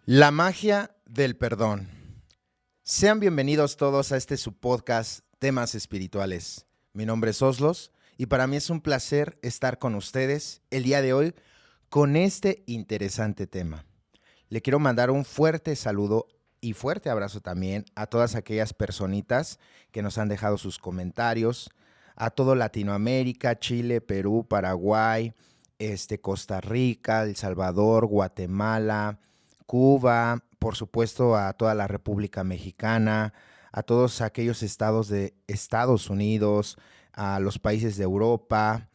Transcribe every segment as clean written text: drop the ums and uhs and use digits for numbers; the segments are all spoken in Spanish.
La magia del perdón. Sean bienvenidos todos a este subpodcast Temas Espirituales. Mi nombre es Oslos y para mí es un placer estar con ustedes el día de hoy con este interesante tema. Le quiero mandar un fuerte saludo y fuerte abrazo también a todas aquellas personitas que nos han dejado sus comentarios, a todo Latinoamérica, Chile, Perú, Paraguay, Costa Rica, El Salvador, Guatemala, Cuba, por supuesto a toda la República Mexicana, a todos aquellos estados de Estados Unidos, a los países de Europa.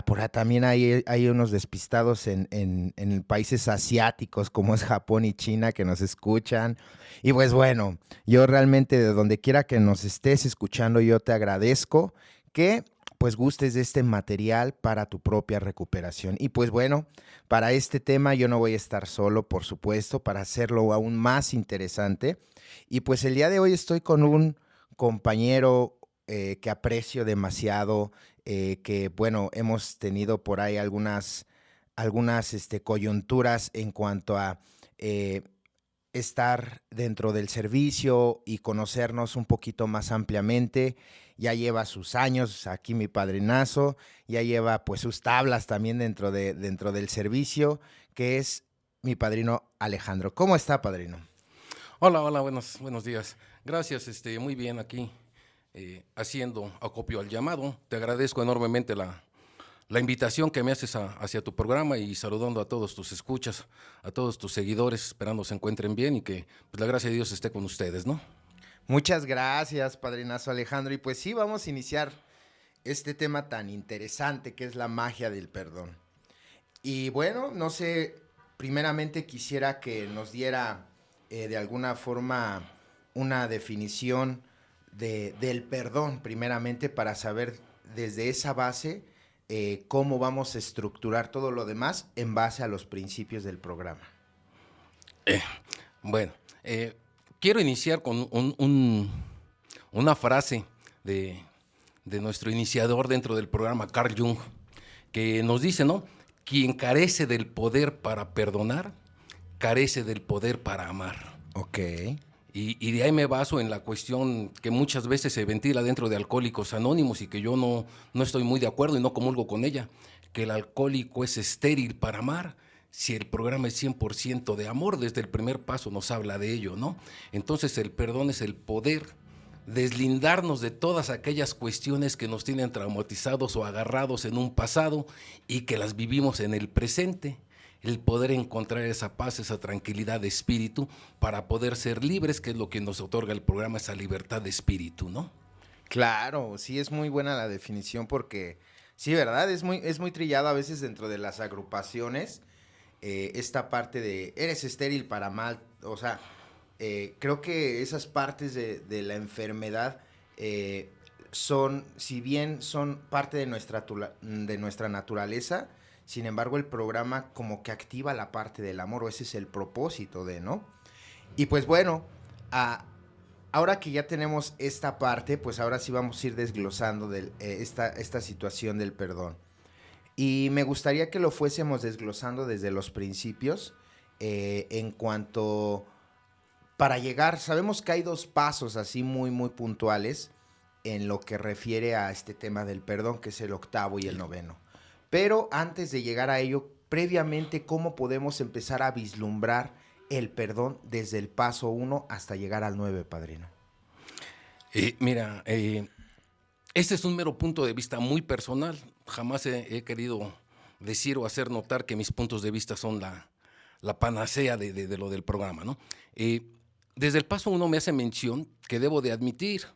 Por ahí también hay unos despistados en países asiáticos como es Japón y China que nos escuchan. Y pues bueno, yo realmente de donde quiera que nos estés escuchando, yo te agradezco que pues gustes de este material para tu propia recuperación. Y pues bueno, para este tema yo no voy a estar solo, por supuesto, para hacerlo aún más interesante. Y pues el día de hoy estoy con un compañero que aprecio demasiado, que bueno, hemos tenido por ahí algunas coyunturas en cuanto a estar dentro del servicio y conocernos un poquito más ampliamente. Ya lleva sus años aquí mi padrinazo, ya lleva pues sus tablas también dentro del servicio, que es mi padrino Alejandro. ¿Cómo está, padrino? Hola, buenos días. Gracias, muy bien aquí, haciendo acopio al llamado. Te agradezco enormemente la invitación que me haces hacia tu programa y saludando a todos tus escuchas, a todos tus seguidores, esperando se encuentren bien y que pues, la gracia de Dios esté con ustedes, ¿no? Muchas gracias, padrinazo Alejandro. Y pues sí, vamos a iniciar este tema tan interesante que es la magia del perdón. Y bueno, no sé, primeramente quisiera que nos diera de alguna forma una definición del perdón, primeramente para saber desde esa base cómo vamos a estructurar todo lo demás en base a los principios del programa. Bueno, quiero iniciar con una frase de nuestro iniciador dentro del programa, Carl Jung, que nos dice, ¿no? Quien carece del poder para perdonar, carece del poder para amar. Ok. Y de ahí me baso en la cuestión que muchas veces se ventila dentro de Alcohólicos Anónimos y que yo no estoy muy de acuerdo y no comulgo con ella, que el alcohólico es estéril para amar. Si el programa es 100% de amor, desde el primer paso nos habla de ello, ¿no? Entonces el perdón es el poder deslindarnos de todas aquellas cuestiones que nos tienen traumatizados o agarrados en un pasado y que las vivimos en el presente. El poder encontrar esa paz, esa tranquilidad de espíritu para poder ser libres, que es lo que nos otorga el programa, esa libertad de espíritu, ¿no? Claro, sí es muy buena la definición porque sí, ¿verdad? Es muy trillado a veces dentro de las agrupaciones esta parte de eres estéril para mal, o sea, creo que esas partes de la enfermedad son, si bien son parte de nuestra naturaleza, sin embargo el programa como que activa la parte del amor, o ese es el propósito de, ¿no? Y pues bueno, a, ahora que ya tenemos esta parte, pues ahora sí vamos a ir desglosando esta situación del perdón. Y me gustaría que lo fuésemos desglosando desde los principios en cuanto para llegar, sabemos que hay dos pasos así muy puntuales en lo que refiere a este tema del perdón, que es el octavo y el noveno. Pero antes de llegar a ello, previamente, ¿cómo podemos empezar a vislumbrar el perdón desde el paso 1 hasta llegar al 9, padrino? Mira, este es un mero punto de vista muy personal. Jamás he querido decir o hacer notar que mis puntos de vista son la panacea de lo del programa, ¿no? Desde el paso 1 me hace mención que debo de admitir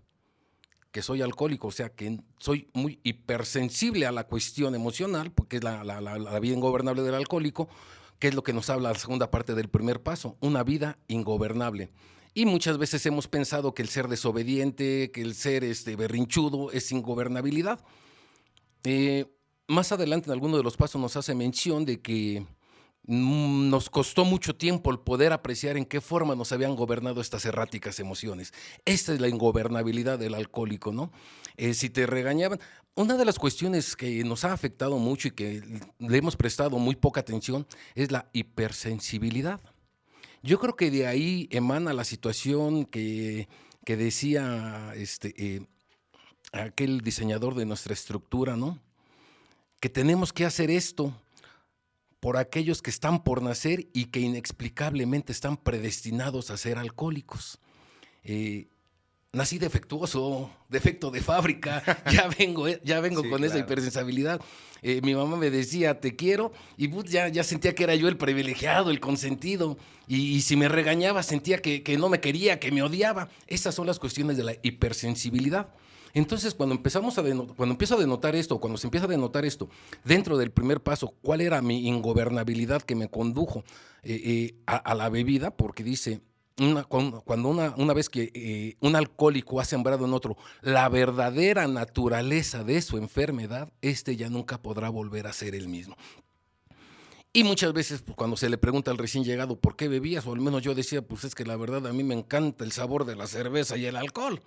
que soy alcohólico, o sea, que soy muy hipersensible a la cuestión emocional, porque es la vida ingobernable del alcohólico, que es lo que nos habla la segunda parte del primer paso, una vida ingobernable. Y muchas veces hemos pensado que el ser desobediente, que el ser berrinchudo es ingobernabilidad. Eh, Más adelante en alguno de los pasos nos hace mención de que nos costó mucho tiempo el poder apreciar en qué forma nos habían gobernado estas erráticas emociones. Esta es la ingobernabilidad del alcohólico, ¿no? Si te regañaban, una de las cuestiones que nos ha afectado mucho y que le hemos prestado muy poca atención es la hipersensibilidad. Yo creo que de ahí emana la situación que decía aquel diseñador de nuestra estructura, ¿no? Que tenemos que hacer esto por aquellos que están por nacer y que inexplicablemente están predestinados a ser alcohólicos. Nací defectuoso, defecto de fábrica, ya vengo Sí, con esa claro. hipersensibilidad. Mi mamá me decía, te quiero, y ya sentía que era yo el privilegiado, el consentido, y si me regañaba sentía que no me quería, que me odiaba. Esas son las cuestiones de la hipersensibilidad. Entonces, cuando empiezo a denotar esto, cuando se empieza a denotar esto, dentro del primer paso, ¿cuál era mi ingobernabilidad que me condujo a la bebida? Porque dice, cuando una vez que un alcohólico ha sembrado en otro la verdadera naturaleza de su enfermedad, ya nunca podrá volver a ser el mismo. Y muchas veces pues, cuando se le pregunta al recién llegado ¿por qué bebías? O al menos yo decía, pues es que la verdad a mí me encanta el sabor de la cerveza y el alcohol.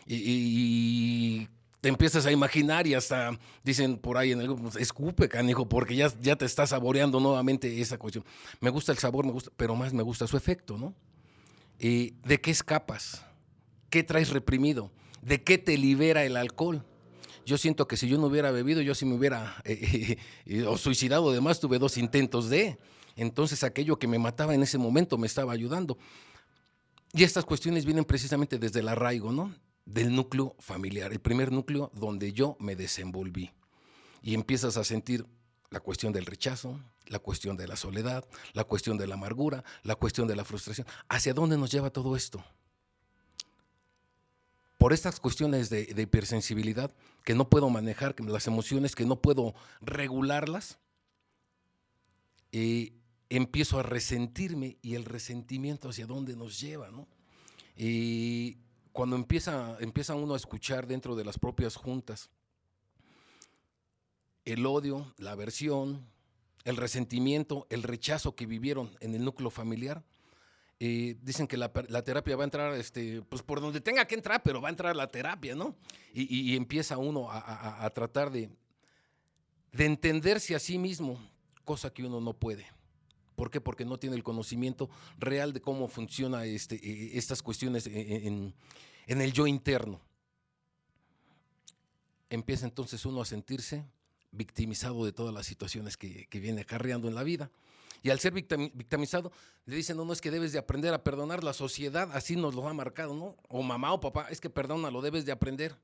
Y te empiezas a imaginar y hasta dicen por ahí en el grupo, pues, escupe, canijo, porque ya te está saboreando nuevamente esa cuestión. Me gusta el sabor, pero más me gusta su efecto, ¿no? ¿De qué escapas? ¿Qué traes reprimido? ¿De qué te libera el alcohol? Yo siento que si yo no hubiera bebido, yo sí me hubiera o suicidado. Además, tuve 2 intentos de. Entonces, aquello que me mataba en ese momento me estaba ayudando. Y estas cuestiones vienen precisamente desde el arraigo, ¿no? Del núcleo familiar, el primer núcleo donde yo me desenvolví. Y empiezas a sentir la cuestión del rechazo, la cuestión de la soledad, la cuestión de la amargura, la cuestión de la frustración. ¿Hacia dónde nos lleva todo esto? Por estas cuestiones de hipersensibilidad que no puedo manejar, que las emociones que no puedo regularlas, empiezo a resentirme y el resentimiento hacia dónde nos lleva, ¿no? Cuando empieza uno a escuchar dentro de las propias juntas el odio, la aversión, el resentimiento, el rechazo que vivieron en el núcleo familiar, dicen que la terapia va a entrar, pues por donde tenga que entrar, pero va a entrar la terapia, ¿no? Y empieza uno a tratar de entenderse a sí mismo, cosa que uno no puede. ¿Por qué? Porque no tiene el conocimiento real de cómo funciona estas cuestiones en el yo interno. Empieza entonces uno a sentirse victimizado de todas las situaciones que viene acarreando en la vida. Y al ser victimizado, le dicen, no, es que debes de aprender a perdonar, la sociedad así nos lo ha marcado, ¿no? O mamá o papá, es que perdona, lo debes de aprender.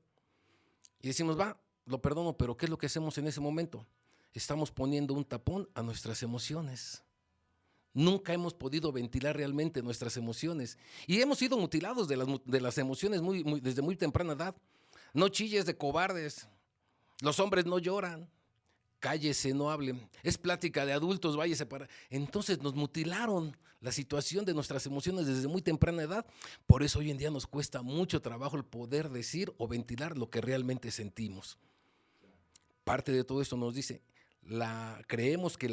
Y decimos, va, lo perdono, pero ¿qué es lo que hacemos en ese momento? Estamos poniendo un tapón a nuestras emociones. Nunca hemos podido ventilar realmente nuestras emociones. Y hemos sido mutilados de las emociones desde muy temprana edad. No chilles de cobardes, los hombres no lloran. Cállese, no hablen, es plática de adultos, váyase para. Entonces nos mutilaron la situación de nuestras emociones desde muy temprana edad. Por eso hoy en día nos cuesta mucho trabajo el poder decir o ventilar lo que realmente sentimos. Parte de todo esto nos dice, creemos que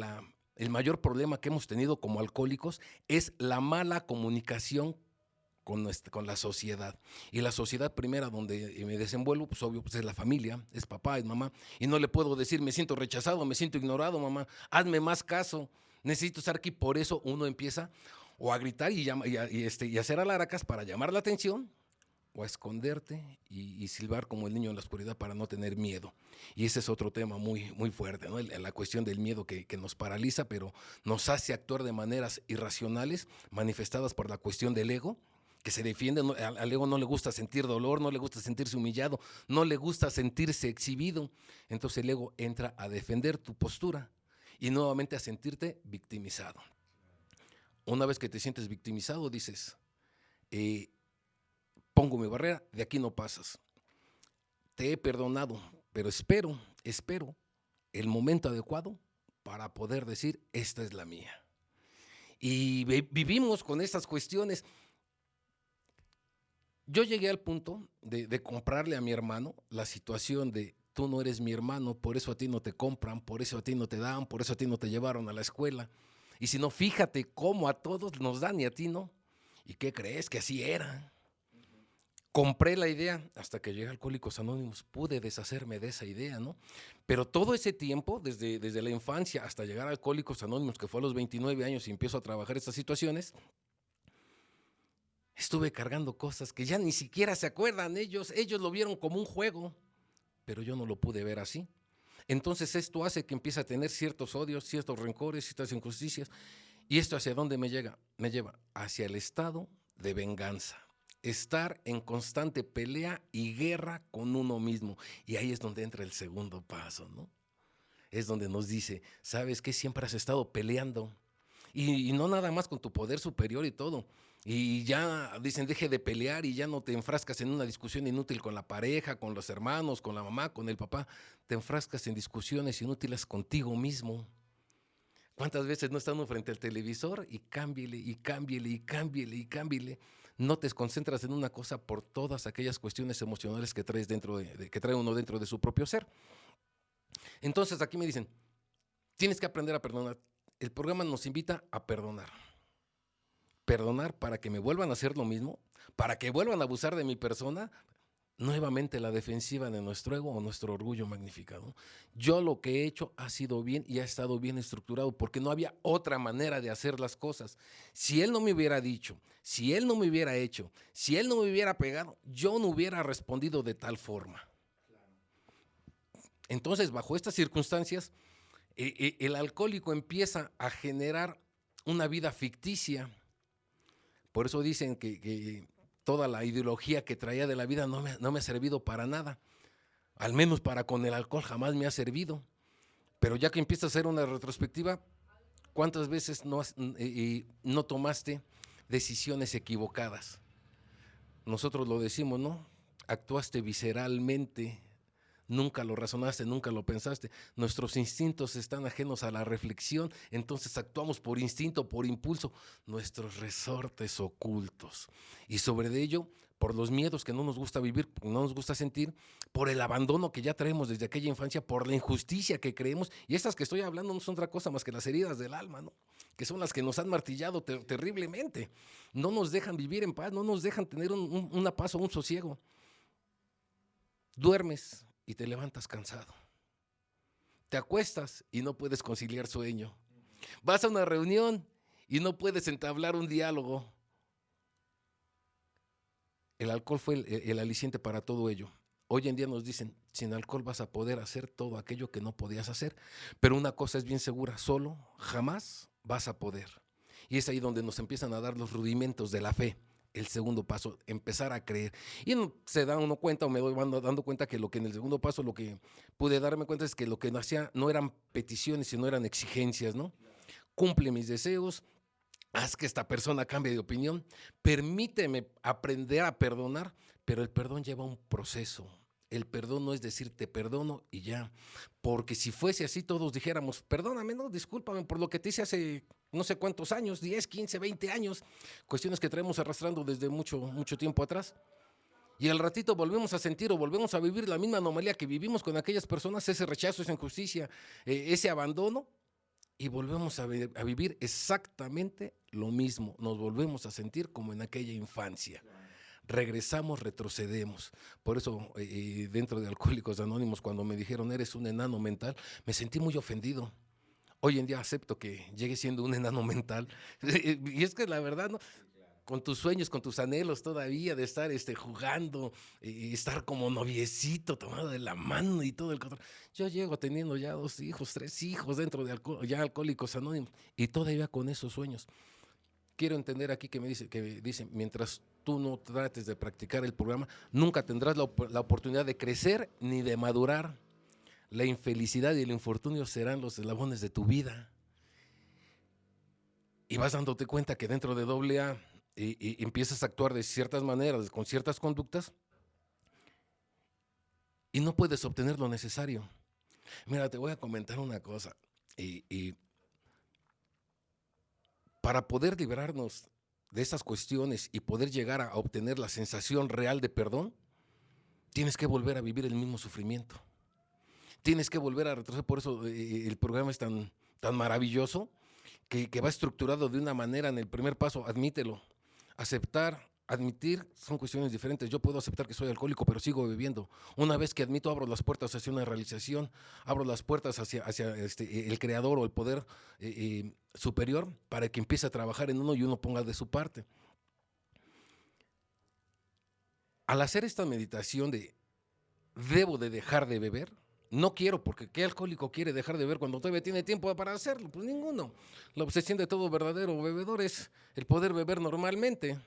el mayor problema que hemos tenido como alcohólicos es la mala comunicación con la sociedad. Y la sociedad primera donde me desenvuelvo, pues obvio, pues es la familia, es papá, es mamá. Y no le puedo decir, me siento rechazado, me siento ignorado, mamá, hazme más caso, necesito estar aquí. Por eso uno empieza o a gritar y hacer alaracas para llamar la atención, o a esconderte y silbar como el niño en la oscuridad para no tener miedo. Y ese es otro tema muy, muy fuerte, ¿no? La cuestión del miedo que nos paraliza, pero nos hace actuar de maneras irracionales, manifestadas por la cuestión del ego, que se defiende. Al ego no le gusta sentir dolor, no le gusta sentirse humillado, no le gusta sentirse exhibido. Entonces el ego entra a defender tu postura y nuevamente a sentirte victimizado. Una vez que te sientes victimizado, dices, pongo mi barrera, de aquí no pasas. Te he perdonado, pero espero el momento adecuado para poder decir, esta es la mía. Y vivimos con estas cuestiones. Yo llegué al punto de comprarle a mi hermano la situación de tú no eres mi hermano, por eso a ti no te compran, por eso a ti no te dan, por eso a ti no te llevaron a la escuela. Y si no, fíjate cómo a todos nos dan y a ti no. ¿Y qué crees? Que así era. Compré la idea hasta que llegué a Alcohólicos Anónimos, pude deshacerme de esa idea, ¿no? Pero todo ese tiempo, desde la infancia hasta llegar a Alcohólicos Anónimos, que fue a los 29 años y empiezo a trabajar estas situaciones, estuve cargando cosas que ya ni siquiera se acuerdan ellos lo vieron como un juego, pero yo no lo pude ver así. Entonces esto hace que empiece a tener ciertos odios, ciertos rencores, ciertas injusticias. ¿Y esto hacia dónde me llega? Me lleva hacia el estado de venganza. Estar en constante pelea y guerra con uno mismo. Y ahí es donde entra el segundo paso, ¿no? Es donde nos dice, ¿sabes qué? Siempre has estado peleando. Y no nada más con tu poder superior y todo. Y ya dicen, deje de pelear y ya no te enfrascas en una discusión inútil con la pareja, con los hermanos, con la mamá, con el papá. Te enfrascas en discusiones inútiles contigo mismo. ¿Cuántas veces no está uno frente al televisor y cámbiele, y cámbiele, y cámbiele, y cámbiele? No te concentras en una cosa por todas aquellas cuestiones emocionales que traes que trae uno dentro de su propio ser. Entonces aquí me dicen, tienes que aprender a perdonar. El programa nos invita a perdonar. Perdonar para que me vuelvan a hacer lo mismo, para que vuelvan a abusar de mi persona. Nuevamente la defensiva de nuestro ego o nuestro orgullo magnificado. Yo lo que he hecho ha sido bien y ha estado bien estructurado porque no había otra manera de hacer las cosas. Si él no me hubiera dicho, si él no me hubiera hecho, si él no me hubiera pegado, yo no hubiera respondido de tal forma. Entonces, bajo estas circunstancias, el alcohólico empieza a generar una vida ficticia. Por eso dicen que toda la ideología que traía de la vida no me ha servido para nada. Al menos para con el alcohol jamás me ha servido. Pero ya que empiezas a hacer una retrospectiva, ¿cuántas veces no tomaste decisiones equivocadas? Nosotros lo decimos, ¿no? Actuaste visceralmente, nunca lo razonaste, nunca lo pensaste. Nuestros instintos están ajenos a la reflexión, entonces actuamos por instinto, por impulso, nuestros resortes ocultos. Y sobre ello, por los miedos que no nos gusta vivir, no nos gusta sentir, por el abandono que ya traemos desde aquella infancia, por la injusticia que creemos. Y estas que estoy hablando no son otra cosa más que las heridas del alma, ¿no? Que son las que nos han martillado terriblemente. No nos dejan vivir en paz, no nos dejan tener una paz o un sosiego. Duermes y te levantas cansado. Te acuestas y no puedes conciliar sueño. Vas a una reunión y no puedes entablar un diálogo. El alcohol fue el aliciente para todo ello. Hoy en día nos dicen, sin alcohol vas a poder hacer todo aquello que no podías hacer, pero una cosa es bien segura, solo jamás vas a poder. Y es ahí donde nos empiezan a dar los rudimentos de la fe. El segundo paso, empezar a creer. Y se da uno cuenta, o me doy dando cuenta que lo que en el segundo paso, lo que pude darme cuenta es que lo que hacía no eran peticiones, sino eran exigencias, ¿no? Cumple mis deseos, haz que esta persona cambie de opinión, permíteme aprender a perdonar, pero el perdón lleva un proceso. El perdón no es decir te perdono y ya, porque si fuese así todos dijéramos, perdóname, no, discúlpame por lo que te hice hace no sé cuántos años, 10, 15, 20 años, cuestiones que traemos arrastrando desde mucho tiempo atrás. Y al ratito volvemos a sentir o volvemos a vivir la misma anomalía que vivimos con aquellas personas, ese rechazo, esa injusticia, ese abandono, y volvemos a vivir exactamente lo mismo, nos volvemos a sentir como en aquella infancia. Regresamos, retrocedemos. Por eso, dentro de Alcohólicos Anónimos, cuando me dijeron eres un enano mental, me sentí muy ofendido. Hoy en día acepto que llegue siendo un enano mental. Y es que la verdad, ¿no? Con tus sueños, con tus anhelos todavía de estar jugando, estar como noviecito, tomado de la mano y todo el control. Yo llego teniendo ya 2 hijos, 3 hijos dentro de ya Alcohólicos Anónimos y todavía con esos sueños. Quiero entender aquí que dice, mientras tú no trates de practicar el programa, nunca tendrás la oportunidad de crecer ni de madurar. La infelicidad y el infortunio serán los eslabones de tu vida. Y vas dándote cuenta que dentro de AA y empiezas a actuar de ciertas maneras, con ciertas conductas, y no puedes obtener lo necesario. Mira, te voy a comentar una cosa. Para poder librarnos de estas cuestiones y poder llegar a obtener la sensación real de perdón, tienes que volver a vivir el mismo sufrimiento. Tienes que volver a retroceder. Por eso el programa es tan maravilloso que va estructurado de una manera. En el primer paso, admítelo. Aceptar, admitir son cuestiones diferentes. Yo puedo aceptar que soy alcohólico, pero sigo bebiendo. Una vez que admito, abro las puertas hacia una realización, abro las puertas hacia el creador o el poder superior para que empiece a trabajar en uno y uno ponga de su parte. al hacer esta meditación de debo de dejar de beber, no quiero, porque ¿qué alcohólico quiere dejar de beber cuando todavía tiene tiempo para hacerlo? Pues ninguno. La obsesión de todo verdadero bebedor es el poder beber normalmente.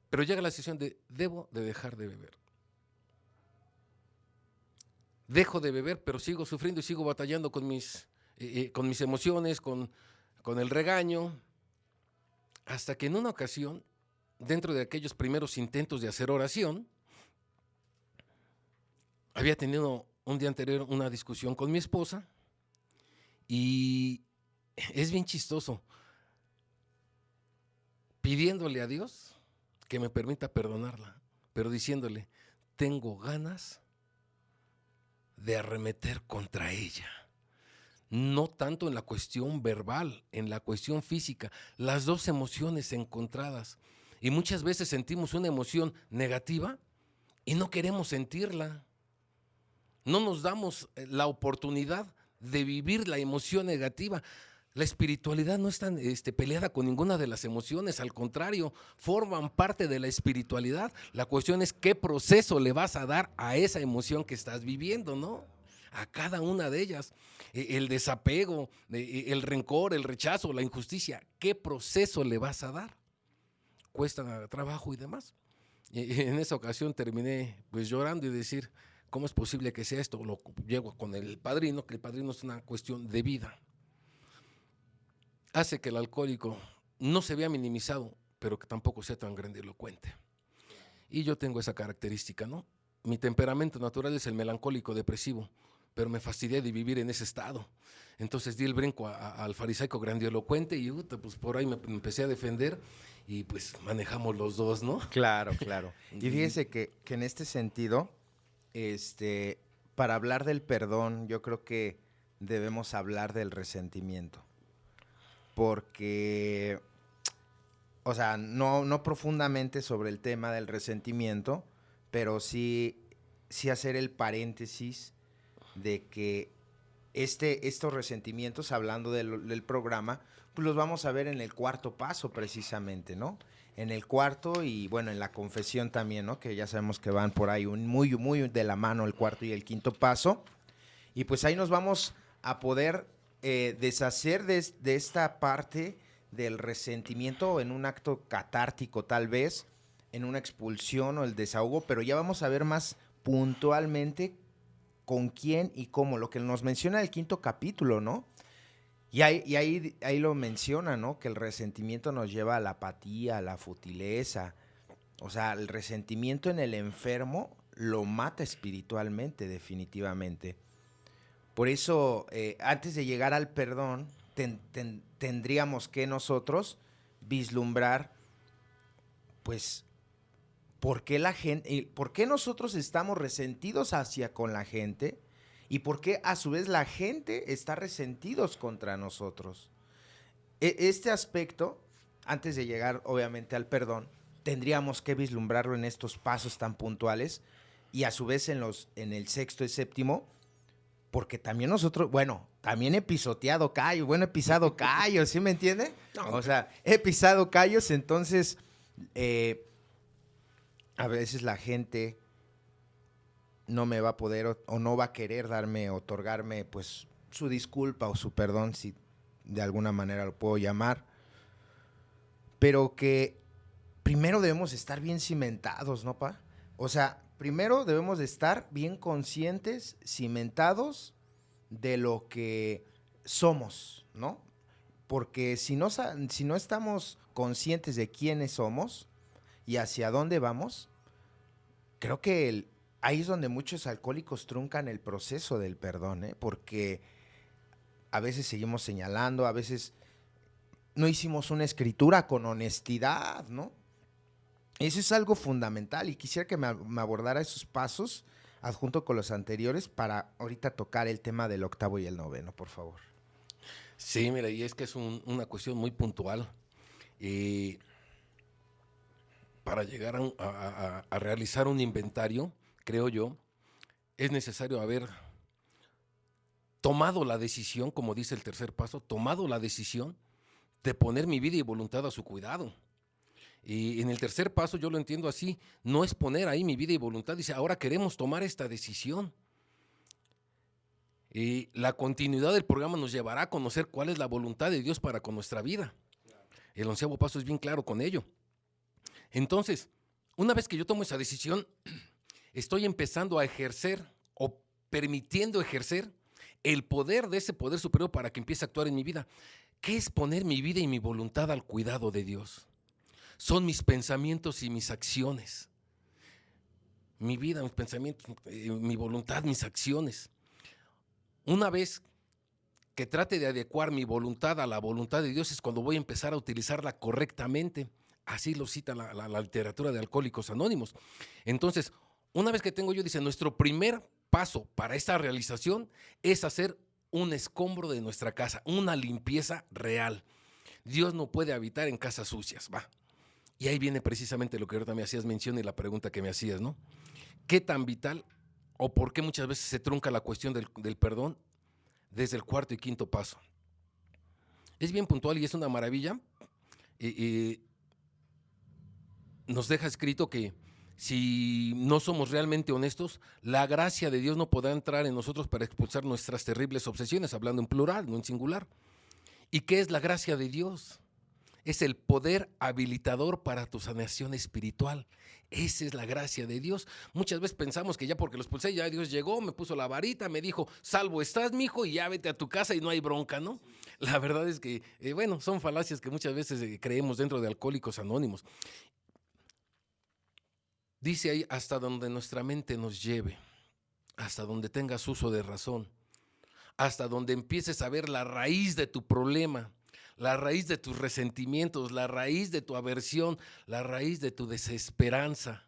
Pero llega la decisión de debo de dejar de beber. Dejo de beber, pero sigo sufriendo y sigo batallando con mis emociones, con el regaño, hasta que en una ocasión, dentro de aquellos primeros intentos de hacer oración, había tenido un día anterior una discusión con mi esposa y es bien chistoso, pidiéndole a Dios que me permita perdonarla, pero diciéndole, tengo ganas de arremeter contra ella. No tanto en la cuestión verbal, en la cuestión física, las dos emociones encontradas. Y muchas veces sentimos una emoción negativa y no queremos sentirla. No nos damos la oportunidad de vivir la emoción negativa. La espiritualidad no está peleada con ninguna de las emociones, al contrario, forman parte de la espiritualidad. La cuestión es qué proceso le vas a dar a esa emoción que estás viviendo, ¿no? A cada una de ellas. El desapego, el rencor, el rechazo, la injusticia, ¿qué proceso le vas a dar? Cuesta trabajo y demás. En esa ocasión terminé pues llorando y decir, ¿cómo es posible que sea esto? Lo llego con el padrino, que el padrino es una cuestión de vida. Hace que el alcohólico no se vea minimizado, pero que tampoco sea tan grandilocuente. Y yo tengo esa característica, ¿no? Mi temperamento natural es el melancólico depresivo, pero me fastidié de vivir en ese estado. Entonces di el brinco al farisaico grandilocuente y pues por ahí me empecé a defender y pues manejamos los dos, ¿no? Claro, claro. Y fíjese que en este sentido, para hablar del perdón, yo creo que debemos hablar del resentimiento. Porque, o sea, no profundamente sobre el tema del resentimiento, pero sí hacer el paréntesis de que estos resentimientos, hablando del programa, pues los vamos a ver en el cuarto paso precisamente, ¿no? En el cuarto y, bueno, en la confesión también, ¿no? Que ya sabemos que van por ahí muy, muy de la mano el cuarto y el quinto paso. Y pues ahí nos vamos a poder deshacer de esta parte del resentimiento en un acto catártico tal vez, en una expulsión o el desahogo, pero ya vamos a ver más puntualmente con quién y cómo, lo que nos menciona el quinto capítulo, ¿no? Y ahí lo menciona, ¿no? Que el resentimiento nos lleva a la apatía, a la futileza. O sea, el resentimiento en el enfermo lo mata espiritualmente, definitivamente. Por eso, antes de llegar al perdón, tendríamos que nosotros vislumbrar, pues, ¿por qué nosotros estamos resentidos hacia con la gente? ¿Y por qué a su vez la gente está resentidos contra nosotros? Este aspecto, antes de llegar obviamente al perdón, tendríamos que vislumbrarlo en estos pasos tan puntuales y a su vez en el sexto y séptimo, porque también nosotros, bueno, también he pisado callos, ¿sí me entiende? No. O sea, he pisado callos, entonces a veces la gente no me va a poder o no va a querer otorgarme pues su disculpa o su perdón, si de alguna manera lo puedo llamar, pero que primero debemos estar bien cimentados, ¿no, pa? O sea, primero debemos de estar bien conscientes, cimentados de lo que somos, ¿no? Porque si no estamos conscientes de quiénes somos y hacia dónde vamos, creo que ahí es donde muchos alcohólicos truncan el proceso del perdón, ¿eh? Porque a veces seguimos señalando, a veces no hicimos una escritura con honestidad, ¿no? Eso es algo fundamental y quisiera que me abordara esos pasos adjunto con los anteriores para ahorita tocar el tema del octavo y el noveno, por favor. Sí, mira, y es que es una cuestión muy puntual. Para llegar a realizar un inventario, creo yo, es necesario haber tomado la decisión, como dice el tercer paso, tomado la decisión de poner mi vida y voluntad a su cuidado. Y en el tercer paso yo lo entiendo así, no es poner ahí mi vida y voluntad, dice, ahora queremos tomar esta decisión. Y la continuidad del programa nos llevará a conocer cuál es la voluntad de Dios para con nuestra vida. El 11º paso es bien claro con ello. Entonces, una vez que yo tomo esa decisión, estoy empezando a ejercer o permitiendo ejercer el poder de ese poder superior para que empiece a actuar en mi vida. ¿Qué es poner mi vida y mi voluntad al cuidado de Dios? Son mis pensamientos y mis acciones. Mi vida, mis pensamientos, mi voluntad, mis acciones. Una vez que trate de adecuar mi voluntad a la voluntad de Dios es cuando voy a empezar a utilizarla correctamente. Así lo cita la literatura de Alcohólicos Anónimos. Entonces, una vez que tengo yo, dice, nuestro primer paso para esta realización es hacer un escombro de nuestra casa, una limpieza real. Dios no puede habitar en casas sucias, va. Y ahí viene precisamente lo que ahorita me hacías mención y la pregunta que me hacías, ¿no? ¿Qué tan vital o por qué muchas veces se trunca la cuestión del perdón desde el 4º y 5º paso? Es bien puntual y es una maravilla. Nos deja escrito que si no somos realmente honestos, la gracia de Dios no podrá entrar en nosotros para expulsar nuestras terribles obsesiones, hablando en plural, no en singular. ¿Y qué es la gracia de Dios? Es el poder habilitador para tu sanación espiritual. Esa es la gracia de Dios. Muchas veces pensamos que ya porque lo expulsé, ya Dios llegó, me puso la varita, me dijo, salvo estás, mijo, y ya vete a tu casa y no hay bronca, ¿no? La verdad es que, son falacias que muchas veces creemos dentro de Alcohólicos Anónimos. Dice ahí, hasta donde nuestra mente nos lleve, hasta donde tengas uso de razón, hasta donde empieces a ver la raíz de tu problema, la raíz de tus resentimientos, la raíz de tu aversión, la raíz de tu desesperanza.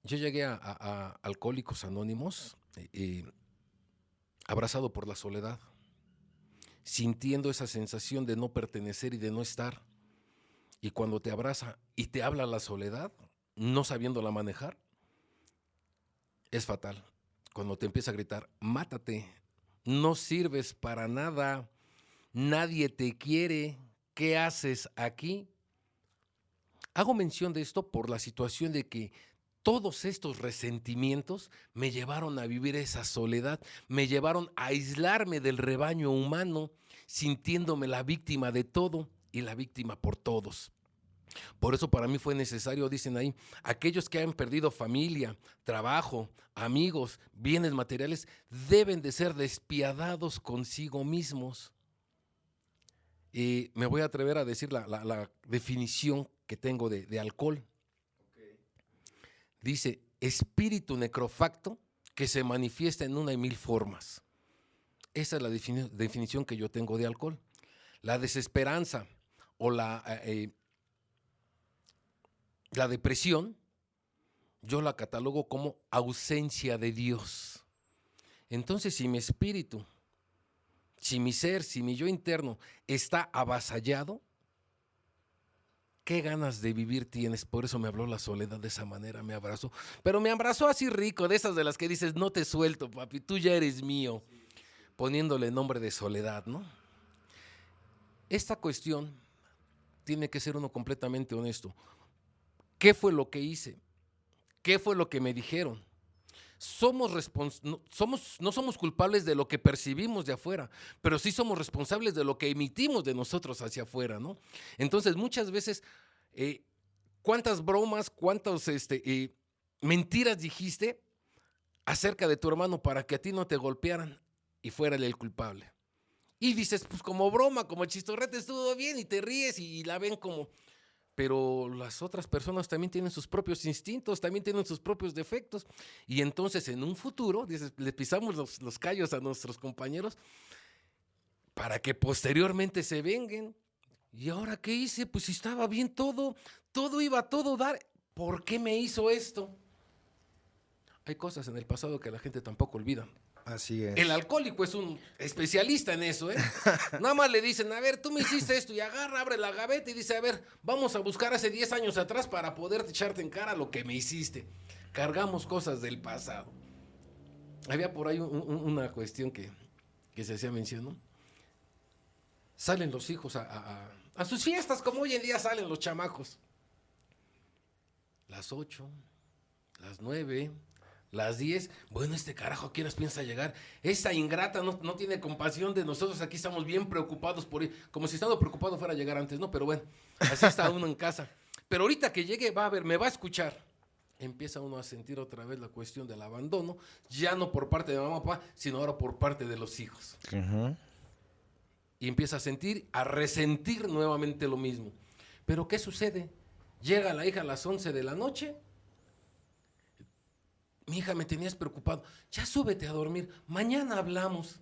Yo llegué a Alcohólicos Anónimos abrazado por la soledad, sintiendo esa sensación de no pertenecer y de no estar. Y cuando te abraza y te habla la soledad, no sabiéndola manejar, es fatal. Cuando te empieza a gritar, mátate, no sirves para nada, nadie te quiere, ¿qué haces aquí? Hago mención de esto por la situación de que todos estos resentimientos me llevaron a vivir esa soledad, me llevaron a aislarme del rebaño humano, sintiéndome la víctima de todo y la víctima por todos. Por eso para mí fue necesario, dicen ahí, aquellos que han perdido familia, trabajo, amigos, bienes materiales, deben de ser despiadados consigo mismos. Me voy a atrever a decir la definición que tengo de alcohol. Okay. Dice, espíritu necrofacto que se manifiesta en una y mil formas. Esa es la definición que yo tengo de alcohol. La desesperanza o la depresión, yo la catalogo como ausencia de Dios. Entonces, si mi espíritu, si mi ser, si mi yo interno está avasallado, ¿qué ganas de vivir tienes? Por eso me habló la soledad de esa manera, me abrazó. Pero me abrazó así rico, de esas de las que dices, no te suelto, papi, tú ya eres mío, poniéndole nombre de soledad, ¿no? Esta cuestión tiene que ser uno completamente honesto. ¿Qué fue lo que hice? ¿Qué fue lo que me dijeron? No somos culpables de lo que percibimos de afuera, pero sí somos responsables de lo que emitimos de nosotros hacia afuera, ¿no? Entonces, muchas veces, ¿cuántas bromas, cuántas mentiras dijiste acerca de tu hermano para que a ti no te golpearan y fuera él el culpable? Y dices, pues como broma, como chistorrete, estuvo bien y te ríes y la ven como... Pero las otras personas también tienen sus propios instintos, también tienen sus propios defectos. Y entonces en un futuro, dices, le pisamos los callos a nuestros compañeros para que posteriormente se venguen. ¿Y ahora qué hice? Pues si estaba bien todo iba a todo dar. ¿Por qué me hizo esto? Hay cosas en el pasado que la gente tampoco olvida. Así es. El alcohólico es un especialista en eso, ¿eh? Nada más le dicen, a ver, tú me hiciste esto, y agarra, abre la gaveta y dice, a ver, vamos a buscar hace 10 años atrás para poder echarte en cara lo que me hiciste. Cargamos cosas del pasado. Había por ahí una cuestión que se hacía mención, ¿no? Salen los hijos a sus fiestas, como hoy en día salen los chamacos. Las 8, las 9, las 10. Bueno, este carajo, ¿a qué horas piensa llegar? Esa ingrata no tiene compasión de nosotros. Aquí estamos bien preocupados por ir. Como si estando preocupado fuera a llegar antes, ¿no? Pero bueno, así está uno en casa. Pero ahorita que llegue va a ver, me va a escuchar. Empieza uno a sentir otra vez la cuestión del abandono, ya no por parte de mamá o papá, sino ahora por parte de los hijos. Uh-huh. Y empieza a resentir nuevamente lo mismo. Pero ¿qué sucede? Llega la hija a las 11 de la noche. Mi hija, me tenías preocupado. Ya súbete a dormir, mañana hablamos.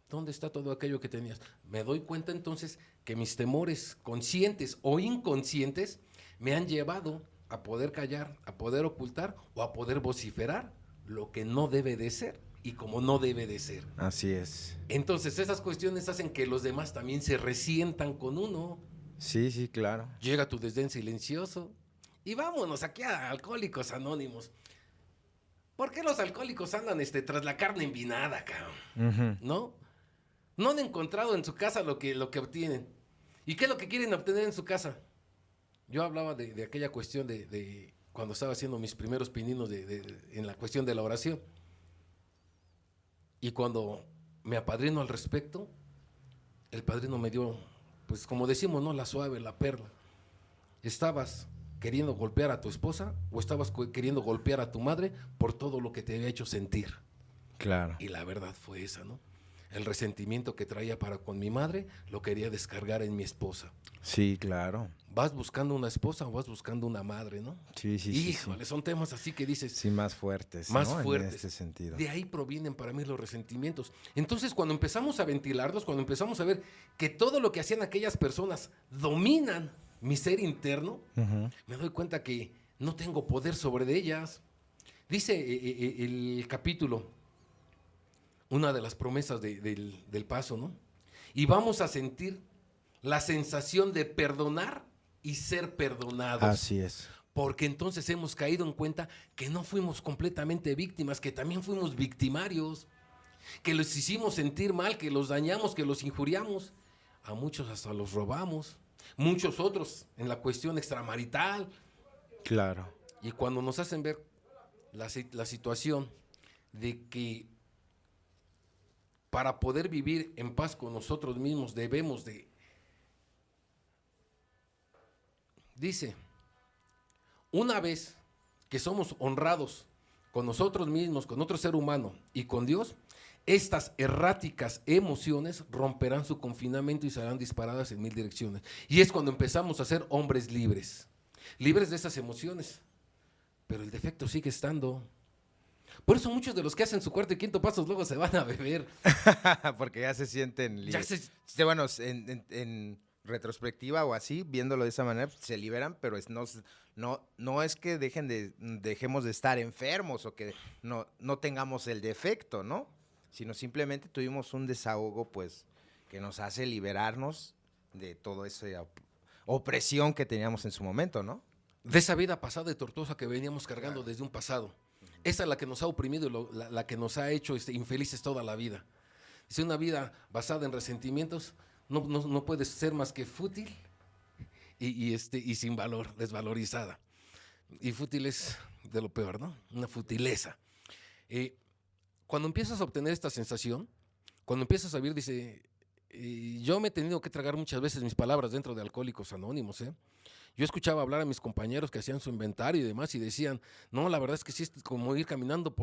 ¿Dónde está todo aquello que tenías? Me doy cuenta entonces que mis temores conscientes o inconscientes me han llevado a poder callar, a poder ocultar o a poder vociferar lo que no debe de ser y como no debe de ser. Así es. Entonces esas cuestiones hacen que los demás también se resientan con uno. Sí, sí, claro. Llega tu desdén silencioso y vámonos aquí a Alcohólicos Anónimos. ¿Por qué los alcohólicos andan tras la carne envinada, cabrón? Uh-huh. ¿No? No han encontrado en su casa lo que obtienen. ¿Y qué es lo que quieren obtener en su casa? Yo hablaba de aquella cuestión de cuando estaba haciendo mis primeros pininos en la cuestión de la oración. Y cuando me apadrino al respecto, el padrino me dio, pues como decimos, ¿no? La suave, la perla. ¿Estabas queriendo golpear a tu esposa o estabas queriendo golpear a tu madre por todo lo que te había hecho sentir? Claro. Y la verdad fue esa, ¿no? El resentimiento que traía para con mi madre lo quería descargar en mi esposa. Sí, claro. ¿Vas buscando una esposa o vas buscando una madre, no? Sí, sí, Híjole, sí. son temas así que dices. Sí, más fuertes, Más ¿no? fuertes. En este sentido. De ahí provienen para mí los resentimientos. Entonces, cuando empezamos a ventilarlos, cuando empezamos a ver que todo lo que hacían aquellas personas dominan mi ser interno, Uh-huh. me doy cuenta que no tengo poder sobre de ellas. Dice el capítulo, una de las promesas del paso, ¿no? Y vamos a sentir la sensación de perdonar y ser perdonados. Así es. Porque entonces hemos caído en cuenta que no fuimos completamente víctimas, que también fuimos victimarios, que los hicimos sentir mal, que los dañamos, que los injuriamos. A muchos hasta los robamos, muchos otros en la cuestión extramarital. Claro. Y cuando nos hacen ver la situación de que para poder vivir en paz con nosotros mismos debemos de... Dice, una vez que somos honrados con nosotros mismos, con otro ser humano y con Dios, estas erráticas emociones romperán su confinamiento y serán disparadas en 1000 direcciones. Y es cuando empezamos a ser hombres libres, libres de esas emociones. Pero el defecto sigue estando. Por eso muchos de los que hacen su cuarto y quinto pasos luego se van a beber. Porque ya se sienten Ya libres. Bueno, en retrospectiva o así, viéndolo de esa manera, pues, se liberan, pero no es que dejemos de estar enfermos o que no tengamos el defecto, ¿no? Sino simplemente tuvimos un desahogo, pues, que nos hace liberarnos de toda esa opresión que teníamos en su momento, ¿no? De esa vida pasada y tortuosa que veníamos cargando desde un pasado. Esa es la que nos ha oprimido y la que nos ha hecho infelices toda la vida. Si una vida basada en resentimientos no puede ser más que fútil y sin valor, desvalorizada. Y fútil es de lo peor, ¿no? Una futileza. Cuando empiezas a obtener esta sensación, cuando empiezas a vivir, dice, yo me he tenido que tragar muchas veces mis palabras dentro de Alcohólicos Anónimos, ¿eh? Yo escuchaba hablar a mis compañeros que hacían su inventario y demás y decían, no, la verdad es que sí es como ir caminando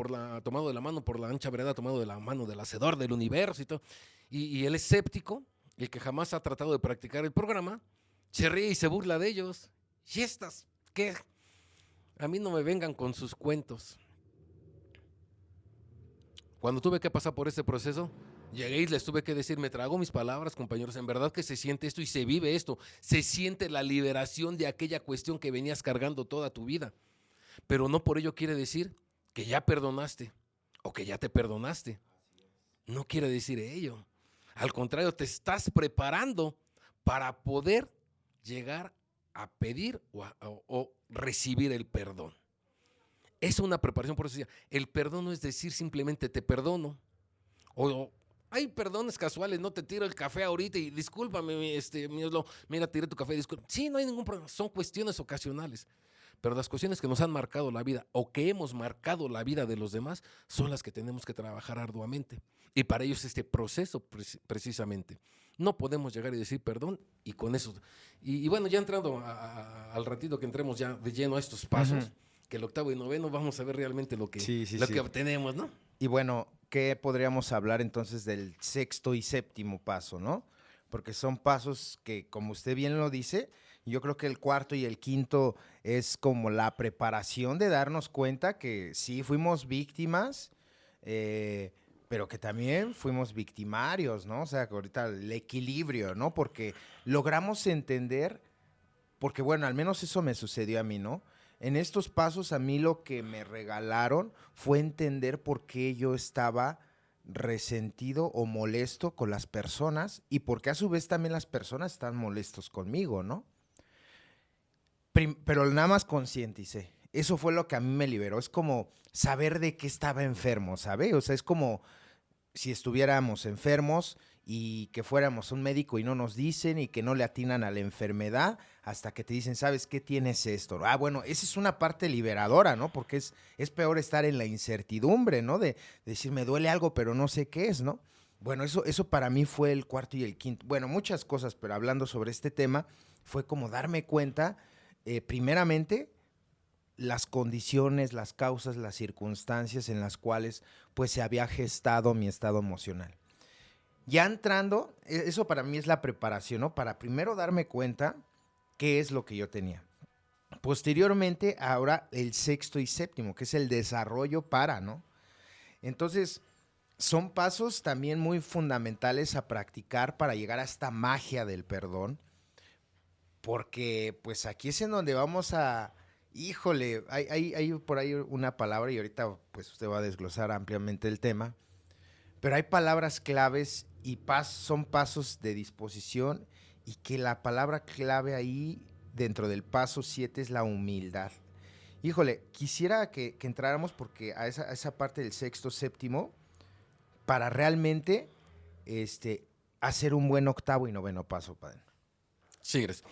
tomado de la mano por la ancha vereda, tomado de la mano del hacedor del universo y todo. Y el escéptico, el que jamás ha tratado de practicar el programa, se ríe y se burla de ellos. ¿Y estas qué? A mí no me vengan con sus cuentos. Cuando tuve que pasar por ese proceso, llegué y les tuve que decir, me trago mis palabras, compañeros, en verdad que se siente esto y se vive esto, se siente la liberación de aquella cuestión que venías cargando toda tu vida, pero no por ello quiere decir que ya perdonaste o que ya te perdonaste, no quiere decir ello, al contrario, te estás preparando para poder llegar a pedir o recibir el perdón. Es una preparación, por eso decía, el perdón no es decir simplemente te perdono, o Hay perdones casuales, no te tiro el café ahorita y discúlpame, mi Oslo, mira, tiré tu café, disculpa. Sí, no hay ningún problema, son cuestiones ocasionales. Pero las cuestiones que nos han marcado la vida o que hemos marcado la vida de los demás son las que tenemos que trabajar arduamente. Y para ello es este proceso precisamente. No podemos llegar y decir perdón y con eso. Y bueno, ya entrando al ratito que entremos ya de lleno a estos pasos, que el octavo y noveno vamos a ver realmente lo que, Sí. que obtenemos, ¿no? Y bueno, ¿qué podríamos hablar entonces del sexto y séptimo paso, no? Porque son pasos que, como usted bien lo dice, yo creo que el cuarto y el quinto es como la preparación de darnos cuenta que sí fuimos víctimas, pero que también fuimos victimarios, ¿no? O sea, que ahorita el equilibrio, ¿no? Porque logramos entender, porque bueno, al menos eso me sucedió a mí, ¿no? En estos pasos a mí lo que me regalaron fue entender por qué yo estaba resentido o molesto con las personas y por qué a su vez también las personas están molestos conmigo, ¿no? Pero nada más concienticé. Eso fue lo que a mí me liberó. Es como saber de qué estaba enfermo, ¿sabe? O sea, es como si estuviéramos enfermos y que fuéramos a un médico y no nos dicen y que no le atinan a la enfermedad hasta que te dicen, ¿sabes qué tienes esto? Ah, bueno, esa es una parte liberadora, ¿no? Porque es peor estar en la incertidumbre, ¿no? De decir, me duele algo, pero no sé qué es, ¿no? Bueno, eso para mí fue el cuarto y el quinto. Bueno, muchas cosas, pero hablando sobre este tema, fue como darme cuenta, primeramente, las condiciones, las causas, las circunstancias en las cuales pues se había gestado mi estado emocional. Ya entrando, eso para mí es la preparación, ¿no? Para primero darme cuenta qué es lo que yo tenía. Posteriormente, ahora el sexto y séptimo, que es el desarrollo para, ¿no? Entonces, son pasos también muy fundamentales a practicar para llegar a esta magia del perdón, porque pues aquí es en donde vamos a... Híjole, hay por ahí una palabra y ahorita pues usted va a desglosar ampliamente el tema, pero hay palabras claves y son pasos de disposición y que la palabra clave ahí dentro del paso 7 es la humildad. Híjole, quisiera que entráramos porque a esa parte del sexto, séptimo, para realmente hacer un buen octavo y noveno paso, padre. Sí, gracias.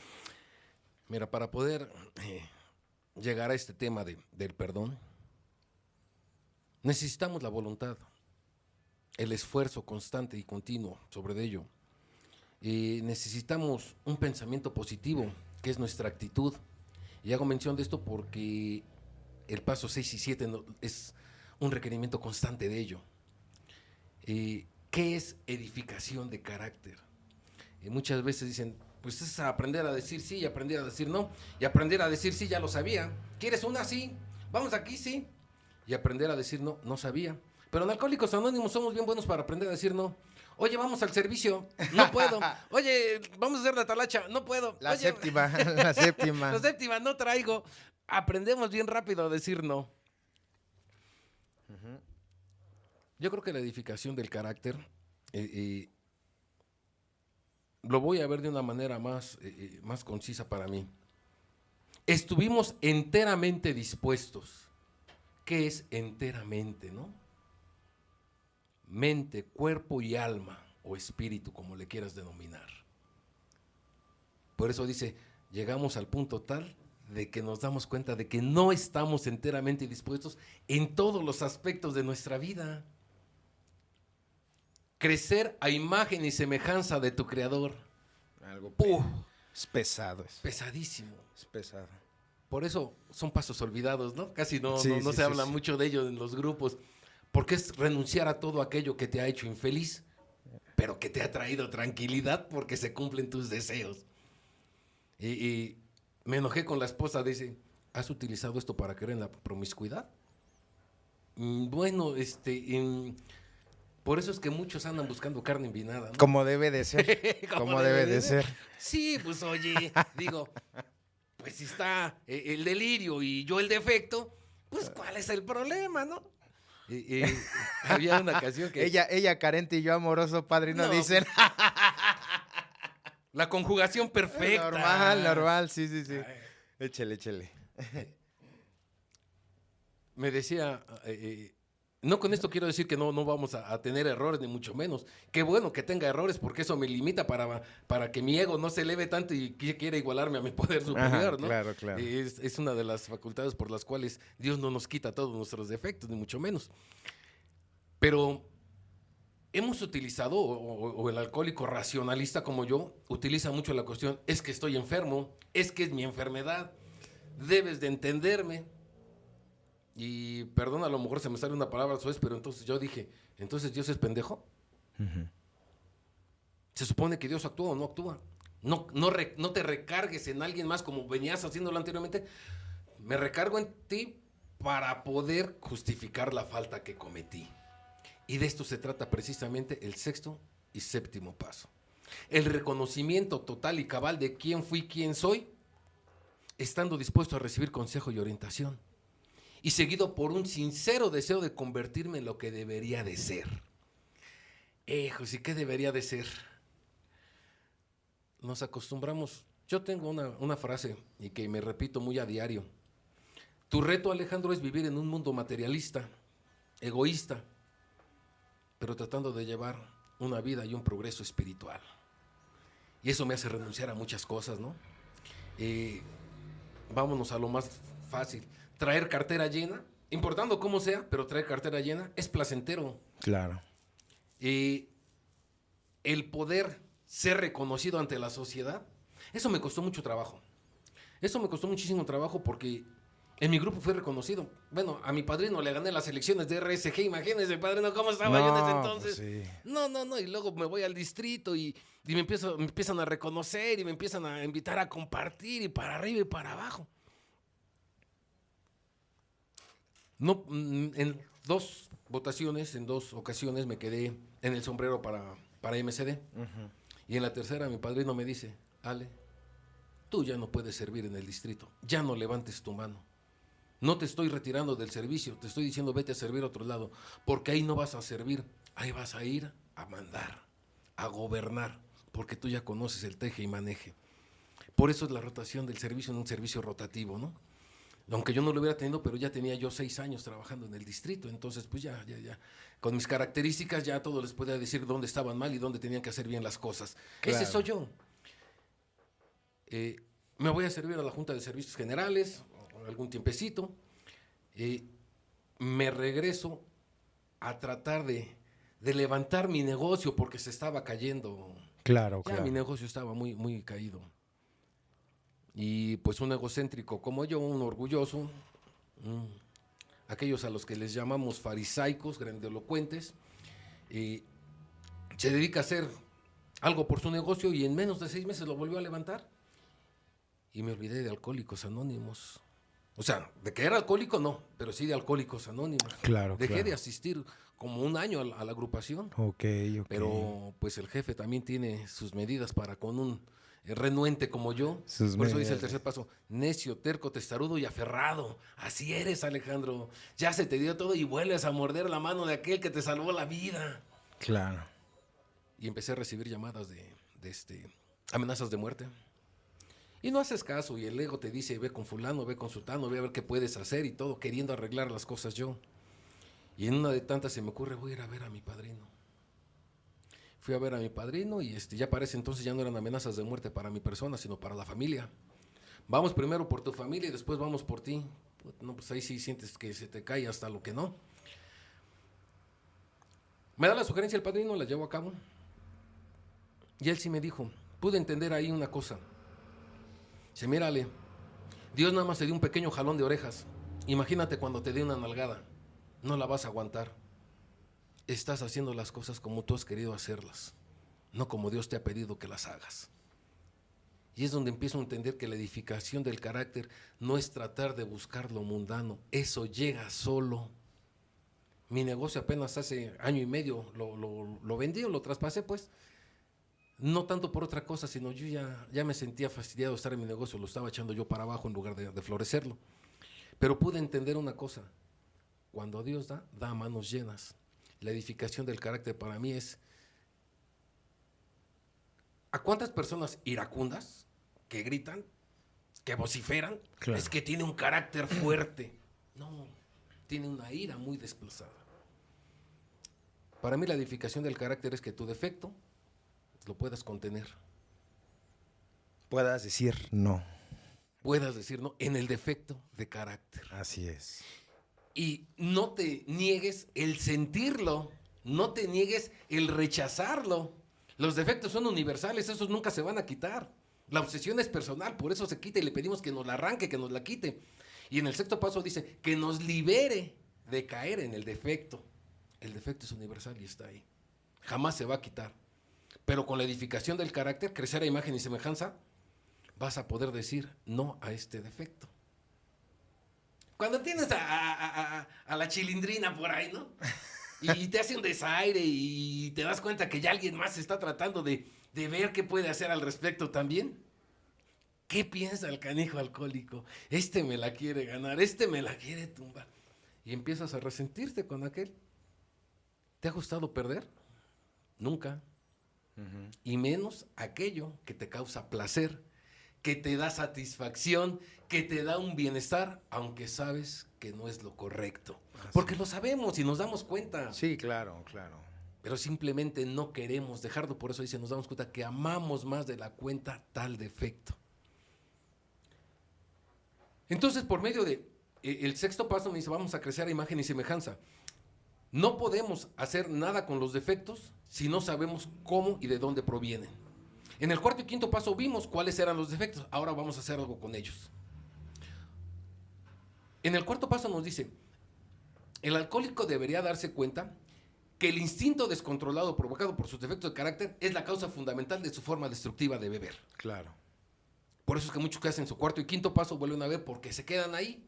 Mira, para poder llegar a este tema del perdón, necesitamos la voluntad, el esfuerzo constante y continuo sobre ello. Necesitamos un pensamiento positivo, que es nuestra actitud. Y hago mención de esto porque el paso 6 y 7 es un requerimiento constante de ello. ¿Qué es edificación de carácter? Muchas veces dicen, pues es aprender a decir sí y aprender a decir no. Y aprender a decir sí ya lo sabía. ¿Quieres una? Sí. Vamos aquí, sí. Y aprender a decir no, no sabía. Pero en Alcohólicos Anónimos somos bien buenos para aprender a decir no. Oye, vamos al servicio. No puedo. Oye, vamos a hacer la talacha. No puedo. La Oye, séptima, la séptima. La séptima, no traigo. Aprendemos bien rápido a decir no. Yo creo que la edificación del carácter lo voy a ver de una manera más concisa para mí. Estuvimos enteramente dispuestos. ¿Qué es enteramente, no? Mente, cuerpo y alma, o espíritu, como le quieras denominar. Por eso dice, llegamos al punto tal de que nos damos cuenta de que no estamos enteramente dispuestos en todos los aspectos de nuestra vida. Crecer a imagen y semejanza de tu Creador. Algo es pesado. Pesadísimo. Es pesado. Por eso son pasos olvidados, ¿no? Casi no Sí, se habla mucho de ellos en los grupos. Porque es renunciar a todo aquello que te ha hecho infeliz, pero que te ha traído tranquilidad porque se cumplen tus deseos. Y me enojé con la esposa, dice, ¿has utilizado esto para creer en la promiscuidad? Bueno, por eso es que muchos andan buscando carne envinada, ¿no? Como debe de ser. Como debe de ser. Sí, pues oye, digo, pues si está el delirio y yo el defecto, pues ¿cuál es el problema, no? Había una ocasión que... Ella carente y yo amoroso, padrino, no, dicen. Pues, la conjugación perfecta. Normal, sí. Échele. Me decía No con esto quiero decir que no vamos a tener errores, ni mucho menos. Qué bueno que tenga errores, porque eso me limita para que mi ego no se eleve tanto y quiera igualarme a mi poder superior, Ajá, ¿no? claro, claro. Es una de las facultades por las cuales Dios no nos quita todos nuestros defectos, ni mucho menos. Pero hemos utilizado, o el alcohólico racionalista como yo, utiliza mucho la cuestión, es que estoy enfermo, es que es mi enfermedad, debes de entenderme. Y perdón, a lo mejor se me sale una palabra suez, pero entonces yo dije, ¿entonces Dios es pendejo? ¿Se supone que Dios actúa o no actúa? No te recargues en alguien más como venías haciéndolo anteriormente. Me recargo en ti para poder justificar la falta que cometí. Y de esto se trata precisamente el sexto y séptimo paso. El reconocimiento total y cabal de quién fui, quién soy, estando dispuesto a recibir consejo y orientación. Y seguido por un sincero deseo de convertirme en lo que debería de ser. ¿Y qué debería de ser? Nos acostumbramos. Yo tengo una frase y que me repito muy a diario. Tu reto, Alejandro, es vivir en un mundo materialista, egoísta, pero tratando de llevar una vida y un progreso espiritual. Y eso me hace renunciar a muchas cosas, ¿no? Vámonos a lo más fácil. Traer cartera llena, importando cómo sea, pero traer cartera llena es placentero. Claro. El poder ser reconocido ante la sociedad, eso me costó mucho trabajo. Eso me costó muchísimo trabajo porque en mi grupo fui reconocido. Bueno, a mi padrino le gané las elecciones de RSG, imagínense, padrino, cómo estaba yo en ese entonces. Pues sí. No, y luego me voy al distrito y me empiezan a reconocer y me empiezan a invitar a compartir y para arriba y para abajo. No, en 2 votaciones, en 2 ocasiones me quedé en el sombrero para MCD. Y en la tercera mi padrino me dice, Ale, tú ya no puedes servir en el distrito, ya no levantes tu mano. No te estoy retirando del servicio, te estoy diciendo vete a servir a otro lado, porque ahí no vas a servir, ahí vas a ir a mandar, a gobernar, porque tú ya conoces el teje y maneje. Por eso es la rotación del servicio en un servicio rotativo, ¿no? Aunque yo no lo hubiera tenido, pero ya tenía yo 6 años trabajando en el distrito, entonces pues ya, con mis características ya todo les podía decir dónde estaban mal y dónde tenían que hacer bien las cosas. Claro. Ese soy yo. Me voy a servir a la Junta de Servicios Generales, algún tiempecito, me regreso a tratar de levantar mi negocio porque se estaba cayendo. Claro, ya mi negocio estaba muy, muy caído. Y pues un egocéntrico como yo, un orgulloso, aquellos a los que les llamamos farisaicos, grandilocuentes, se dedica a hacer algo por su negocio y en menos de 6 meses lo volvió a levantar. Y me olvidé de Alcohólicos Anónimos. O sea, de que era alcohólico no, pero sí de Alcohólicos Anónimos. Claro, Dejé de asistir como 1 año a la agrupación. Ok. Pero pues el jefe también tiene sus medidas para con un renuente como yo. Sus Por eso medidas. dice el tercer paso, necio, terco, testarudo y aferrado. Así eres, Alejandro. Ya se te dio todo y vuelves a morder la mano de aquel que te salvó la vida. Claro. Y empecé a recibir llamadas de amenazas de muerte. Y no haces caso y el ego te dice, ve con fulano, ve con sutano, ve a ver qué puedes hacer y todo, queriendo arreglar las cosas yo. Y en una de tantas se me ocurre, voy a ir a ver a mi padrino. Fui a ver a mi padrino y ya para ese entonces ya no eran amenazas de muerte para mi persona, sino para la familia. Vamos primero por tu familia y después vamos por ti. No, pues ahí sí sientes que se te cae hasta lo que no. Me da la sugerencia el padrino, la llevo a cabo. Y él sí me dijo, pude entender ahí una cosa. Dice, mírale, Dios nada más te dio un pequeño jalón de orejas. Imagínate cuando te dé una nalgada. No la vas a aguantar. Estás haciendo las cosas como tú has querido hacerlas, no como Dios te ha pedido que las hagas. Y es donde empiezo a entender que la edificación del carácter no es tratar de buscar lo mundano. Eso llega solo. Mi negocio apenas hace 1 año y medio lo vendí o lo traspasé, pues. No tanto por otra cosa, sino yo ya me sentía fastidiado de estar en mi negocio, lo estaba echando yo para abajo en lugar de florecerlo. Pero pude entender una cosa, cuando Dios da a manos llenas. La edificación del carácter para mí es, ¿a cuántas personas iracundas que gritan, que vociferan? Claro. Es que tiene un carácter fuerte. No, tiene una ira muy desplazada. Para mí la edificación del carácter es que tu defecto lo puedas contener. Puedas decir no. Puedas decir no en el defecto de carácter. Así es. Y no te niegues el sentirlo, no te niegues el rechazarlo. Los defectos son universales, esos nunca se van a quitar. La obsesión es personal, por eso se quita y le pedimos que nos la arranque, que nos la quite. Y en el sexto paso dice que nos libere de caer en el defecto. El defecto es universal y está ahí. Jamás se va a quitar. Pero con la edificación del carácter, crecer a imagen y semejanza, vas a poder decir no a este defecto. Cuando tienes a la chilindrina por ahí, ¿no? Y te hace un desaire y te das cuenta que ya alguien más está tratando de ver qué puede hacer al respecto también. ¿Qué piensa el canijo alcohólico? Este me la quiere ganar, este me la quiere tumbar. Y empiezas a resentirte con aquel. ¿Te ha gustado perder? Nunca. Y menos aquello que te causa placer, que te da satisfacción, que te da un bienestar, aunque sabes que no es lo correcto. Porque lo sabemos y nos damos cuenta. Sí, claro, claro. Pero simplemente no queremos dejarlo. Por eso dice, nos damos cuenta que amamos más de la cuenta tal defecto. Entonces, por medio de el sexto paso me dice, vamos a crecer a imagen y semejanza. No podemos hacer nada con los defectos si no sabemos cómo y de dónde provienen. En el cuarto y quinto paso vimos cuáles eran los defectos. Ahora vamos a hacer algo con ellos. En el cuarto paso nos dice, el alcohólico debería darse cuenta que el instinto descontrolado provocado por sus defectos de carácter es la causa fundamental de su forma destructiva de beber. Claro. Por eso es que muchos que hacen su cuarto y quinto paso vuelven a beber porque se quedan ahí.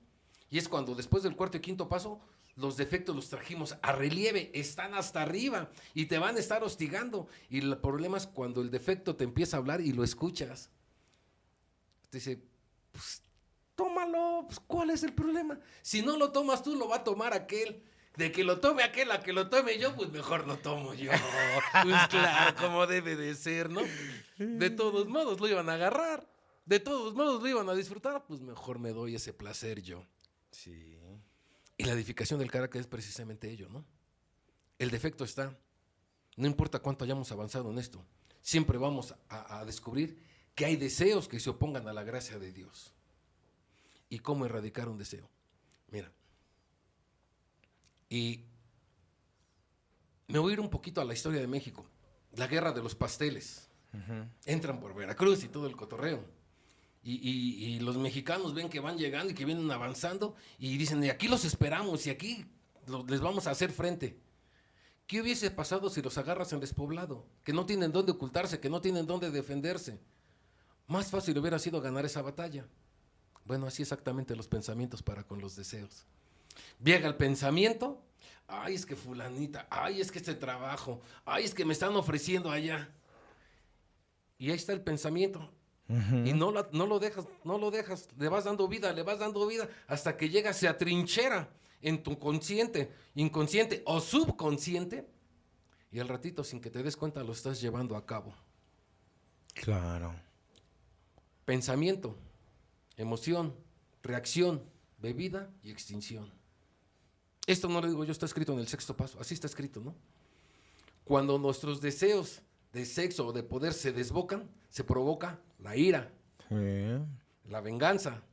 Y es cuando después del cuarto y quinto paso, los defectos los trajimos a relieve, están hasta arriba y te van a estar hostigando. Y el problema es cuando el defecto te empieza a hablar y lo escuchas. Te dice, pues tómalo, pues ¿cuál es el problema? Si no lo tomas tú, lo va a tomar aquel. De que lo tome aquel a que lo tome yo, pues mejor lo tomo yo. Pues claro, como debe de ser, ¿no? De todos modos lo iban a agarrar, de todos modos lo iban a disfrutar, pues mejor me doy ese placer yo. Sí. Y la edificación del carácter es precisamente ello, ¿no? El defecto está, no importa cuánto hayamos avanzado en esto, siempre vamos a descubrir que hay deseos que se opongan a la gracia de Dios. ¿Y cómo erradicar un deseo? Mira, y me voy a ir un poquito a la historia de México, la guerra de los pasteles. Entran por Veracruz y todo el cotorreo. Y los mexicanos ven que van llegando y que vienen avanzando y dicen, y aquí los esperamos y aquí les vamos a hacer frente. ¿Qué hubiese pasado si los agarras en despoblado? Que no tienen dónde ocultarse, que no tienen dónde defenderse. Más fácil hubiera sido ganar esa batalla. Bueno, así exactamente los pensamientos para con los deseos. Llega el pensamiento, ay, es que fulanita, ay, es que este trabajo, ay, es que me están ofreciendo allá. Y ahí está el pensamiento. Y no lo dejas, le vas dando vida, hasta que llega, se atrinchera en tu consciente, inconsciente o subconsciente, y al ratito, sin que te des cuenta, lo estás llevando a cabo. Claro. Pensamiento, emoción, reacción, bebida y extinción. Esto no lo digo yo, está escrito en el sexto paso, así está escrito, ¿no? Cuando nuestros deseos de sexo o de poder se desbocan, se provoca la ira, la venganza,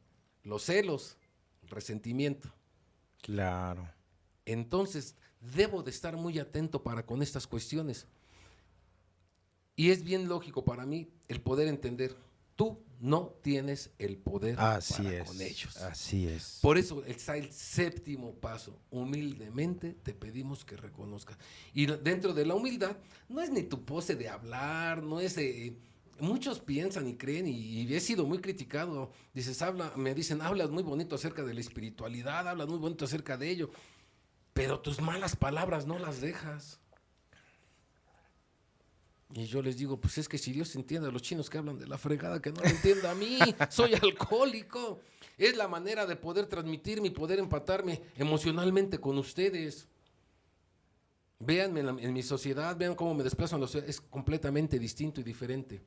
los celos, el resentimiento. Claro. Entonces, debo de estar muy atento para con estas cuestiones. Y es bien lógico para mí el poder entender, tú no tienes el poder para con ellos. Así es. Por eso está el séptimo paso. Humildemente te pedimos que reconozcas. Y dentro de la humildad, no es ni tu pose de hablar, no es muchos piensan y creen, y he sido muy criticado. Me dicen, hablas muy bonito acerca de la espiritualidad, hablas muy bonito acerca de ello, pero tus malas palabras no las dejas. Y yo les digo, pues es que si Dios entiende a los chinos que hablan de la fregada, que no lo entienda a mí, soy alcohólico. Es la manera de poder transmitirme y poder empatarme emocionalmente con ustedes. Véanme en mi sociedad, vean cómo me desplazo en la sociedad, es completamente distinto y diferente.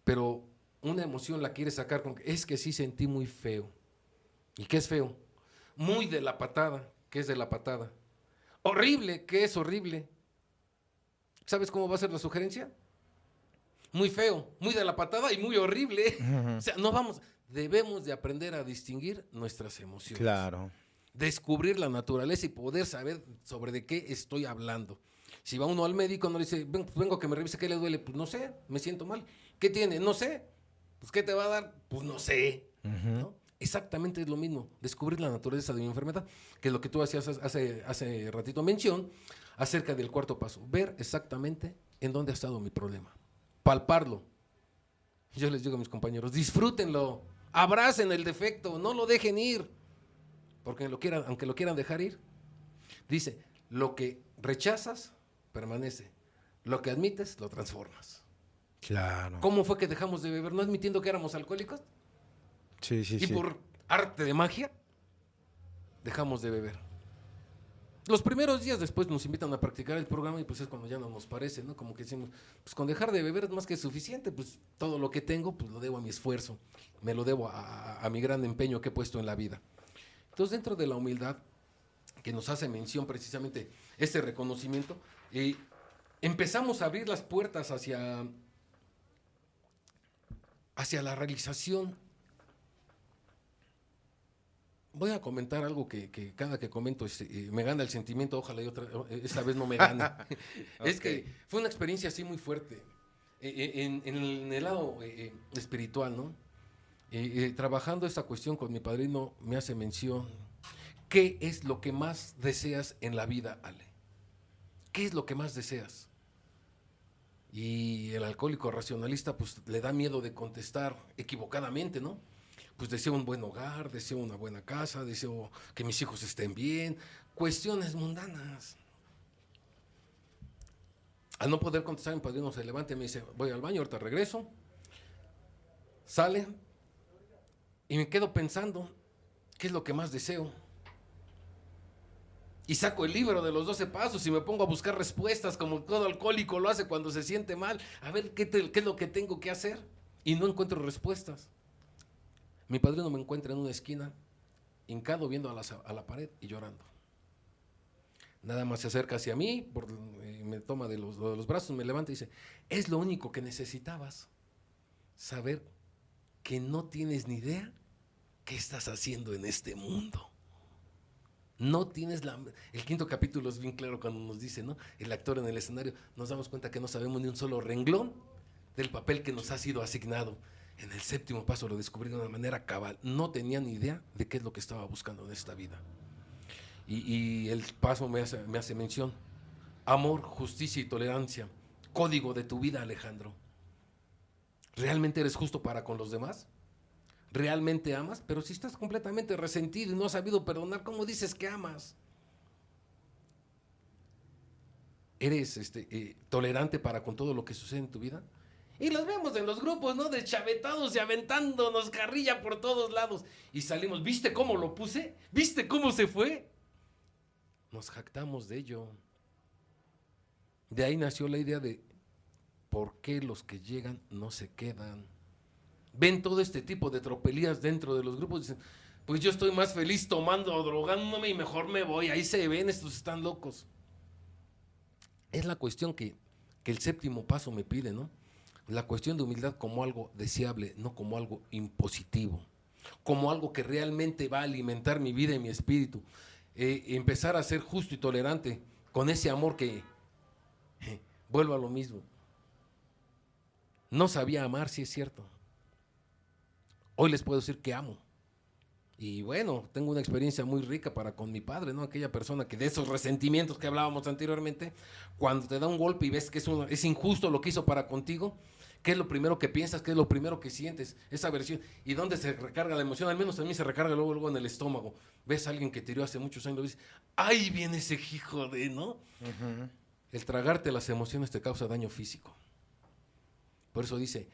Pero una emoción la quiere sacar con que es que sí sentí muy feo. ¿Y qué es feo? Muy de la patada, ¿qué es de la patada? Horrible, ¿qué es horrible? ¿Sabes cómo va a ser la sugerencia? Muy feo, muy de la patada y muy horrible. O sea, debemos de aprender a distinguir nuestras emociones. Claro. Descubrir la naturaleza y poder saber sobre de qué estoy hablando. Si va uno al médico, no le dice, vengo a que me revise, ¿qué le duele? Pues no sé, me siento mal. ¿Qué tiene? No sé. Pues ¿qué te va a dar? Pues no sé. ¿No? Exactamente es lo mismo, descubrir la naturaleza de mi enfermedad, que es lo que tú hacías hace ratito mención, acerca del cuarto paso, ver exactamente en dónde ha estado mi problema, palparlo. Yo les digo a mis compañeros, disfrútenlo, abracen el defecto, no lo dejen ir, porque aunque lo quieran dejar ir, dice, lo que rechazas, permanece, lo que admites, lo transformas. Claro. ¿Cómo fue que dejamos de beber? ¿No admitiendo que éramos alcohólicos? Sí, sí, Y sí. por arte de magia, dejamos de beber. Los primeros días después nos invitan a practicar el programa y pues es cuando ya no nos parece, ¿no? Como que decimos, pues con dejar de beber es más que suficiente, pues todo lo que tengo, pues lo debo a mi esfuerzo, me lo debo a mi gran empeño que he puesto en la vida. Entonces, dentro de la humildad, que nos hace mención precisamente este reconocimiento, empezamos a abrir las puertas hacia la realización. Voy a comentar algo que cada que comento me gana el sentimiento, ojalá esta vez no me gane. Es que fue una experiencia así muy fuerte, en el lado espiritual, ¿no? Trabajando esta cuestión con mi padrino me hace mención, ¿qué es lo que más deseas en la vida, Ale? ¿Qué es lo que más deseas? Y el alcohólico racionalista pues le da miedo de contestar equivocadamente, ¿no? Pues deseo un buen hogar, deseo una buena casa, deseo que mis hijos estén bien, cuestiones mundanas. Al no poder contestar, mi padrino se levanta y me dice, voy al baño, ahorita regreso. Sale y me quedo pensando, ¿qué es lo que más deseo? Y saco el libro de los 12 pasos y me pongo a buscar respuestas como todo alcohólico lo hace cuando se siente mal. A ver, ¿qué es lo que tengo que hacer? Y no encuentro respuestas. Mi padrino me encuentra en una esquina, hincado viendo a la pared y llorando. Nada más se acerca hacia mí, me toma de los brazos, me levanta y dice, es lo único que necesitabas, saber que no tienes ni idea qué estás haciendo en este mundo. No tienes el quinto capítulo es bien claro cuando nos dice, ¿no? El actor en el escenario, nos damos cuenta que no sabemos ni un solo renglón del papel que nos ha sido asignado. En el séptimo paso lo descubrí de una manera cabal. No tenía ni idea de qué es lo que estaba buscando en esta vida. Y el paso me hace mención. Amor, justicia y tolerancia. Código de tu vida, Alejandro. ¿Realmente eres justo para con los demás? ¿Realmente amas? Pero si estás completamente resentido y no has sabido perdonar, ¿cómo dices que amas? ¿Eres tolerante para con todo lo que sucede en tu vida? Y los vemos en los grupos, ¿no? Deschavetados y aventándonos carrilla por todos lados. Y salimos, ¿viste cómo lo puse? ¿Viste cómo se fue? Nos jactamos de ello. De ahí nació la idea de ¿por qué los que llegan no se quedan? Ven todo este tipo de tropelías dentro de los grupos y dicen, pues yo estoy más feliz tomando o drogándome y mejor me voy. Ahí se ven, estos están locos. Es la cuestión que el séptimo paso me pide, ¿no? La cuestión de humildad como algo deseable, no como algo impositivo, como algo que realmente va a alimentar mi vida y mi espíritu. Empezar a ser justo y tolerante con ese amor que, vuelvo a lo mismo, no sabía amar, sí es cierto. Hoy les puedo decir que amo. Y bueno, tengo una experiencia muy rica para con mi padre, ¿no? Aquella persona que de esos resentimientos que hablábamos anteriormente, cuando te da un golpe y ves que es injusto lo que hizo para contigo, ¿qué es lo primero que piensas? ¿Qué es lo primero que sientes? Esa aversión. ¿Y dónde se recarga la emoción? Al menos a mí se recarga luego en el estómago. Ves a alguien que te hirió hace muchos años y dices, ¡ay, viene ese hijo de, ¿no? El tragarte las emociones te causa daño físico. Por eso dice,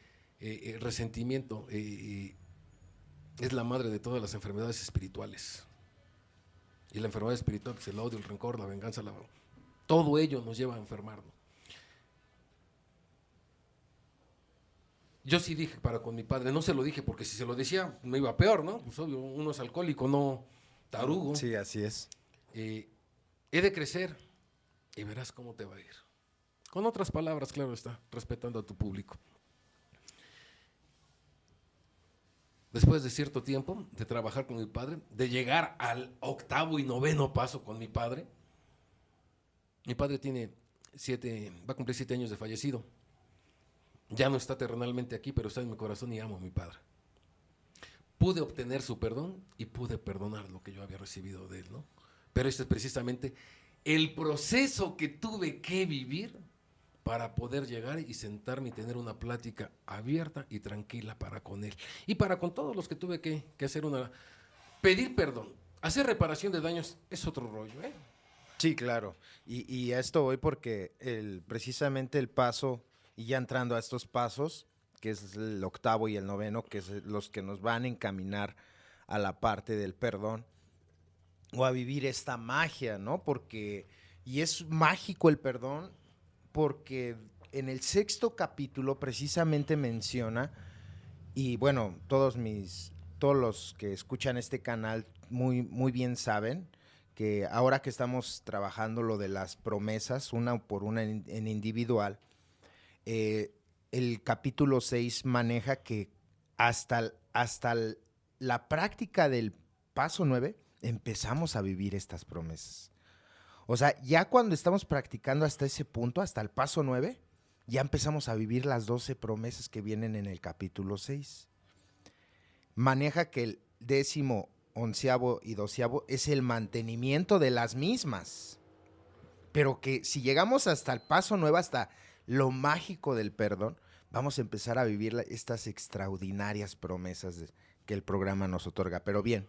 resentimiento es la madre de todas las enfermedades espirituales. Y la enfermedad espiritual, pues el odio, el rencor, la venganza, todo ello nos lleva a enfermarnos. Yo sí dije para con mi padre, no se lo dije porque si se lo decía me iba peor, ¿no? Pues obvio, uno es alcohólico, no tarugo. Sí, así es. He de crecer y verás cómo te va a ir. Con otras palabras, claro está, respetando a tu público. Después de cierto tiempo de trabajar con mi padre, de llegar al 8º y 9º paso con mi padre tiene va a cumplir 7 años de fallecido. Ya no está terrenalmente aquí, pero está en mi corazón y amo a mi padre. Pude obtener su perdón y pude perdonar lo que yo había recibido de él, ¿no? Pero este es precisamente el proceso que tuve que vivir para poder llegar y sentarme y tener una plática abierta y tranquila para con él. Y para con todos los que tuve que hacer pedir perdón. Hacer reparación de daños es otro rollo, ¿eh? Sí, claro. Y a esto voy porque precisamente el paso, y ya entrando a estos pasos, que es el 8º y el 9º, que es los que nos van a encaminar a la parte del perdón, o a vivir esta magia, ¿no? Y es mágico el perdón, porque en el 6º capítulo precisamente menciona, y bueno, todos los que escuchan este canal muy, muy bien saben, que ahora que estamos trabajando lo de las promesas, una por una en individual, el capítulo 6 maneja que hasta la práctica del paso 9 empezamos a vivir estas promesas. O sea, ya cuando estamos practicando hasta ese punto, hasta el paso 9, ya empezamos a vivir las 12 promesas que vienen en el capítulo 6. Maneja que el 10º, 11º y 12º es el mantenimiento de las mismas. Pero que si llegamos hasta el paso 9, hasta lo mágico del perdón, vamos a empezar a vivir estas extraordinarias promesas que el programa nos otorga. Pero bien,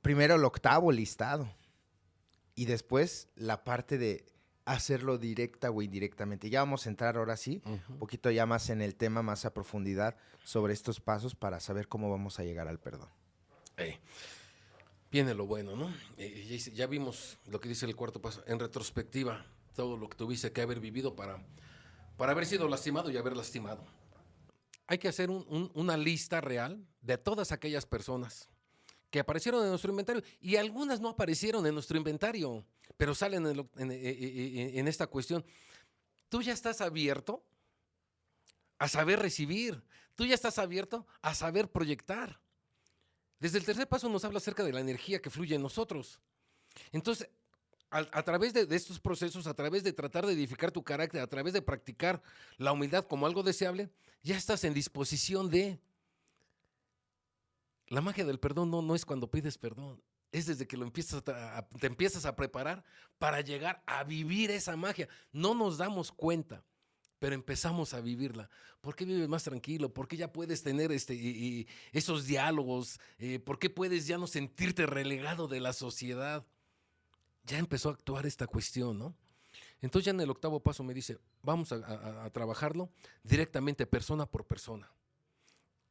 primero el 8º listado y después la parte de hacerlo directa o indirectamente. Ya vamos a entrar ahora sí, un poquito ya más en el tema, más a profundidad sobre estos pasos para saber cómo vamos a llegar al perdón. Viene lo bueno, ¿no? Ya vimos lo que dice el 4º paso. En retrospectiva, todo lo que tuviste que haber vivido para haber sido lastimado y haber lastimado. Hay que hacer una lista real de todas aquellas personas que aparecieron en nuestro inventario, y algunas no aparecieron en nuestro inventario, pero salen en esta cuestión. Tú ya estás abierto a saber recibir, tú ya estás abierto a saber proyectar. Desde el 3er paso nos habla acerca de la energía que fluye en nosotros. Entonces, a través de estos procesos, a través de tratar de edificar tu carácter, a través de practicar la humildad como algo deseable, ya estás en disposición de... La magia del perdón no es cuando pides perdón, es desde que te empiezas a preparar para llegar a vivir esa magia. No nos damos cuenta, pero empezamos a vivirla. ¿Por qué vives más tranquilo? ¿Por qué ya puedes tener esos diálogos? ¿Por qué puedes ya no sentirte relegado de la sociedad? Ya empezó a actuar esta cuestión, ¿no? Entonces ya en el 8º paso me dice, vamos a trabajarlo directamente persona por persona.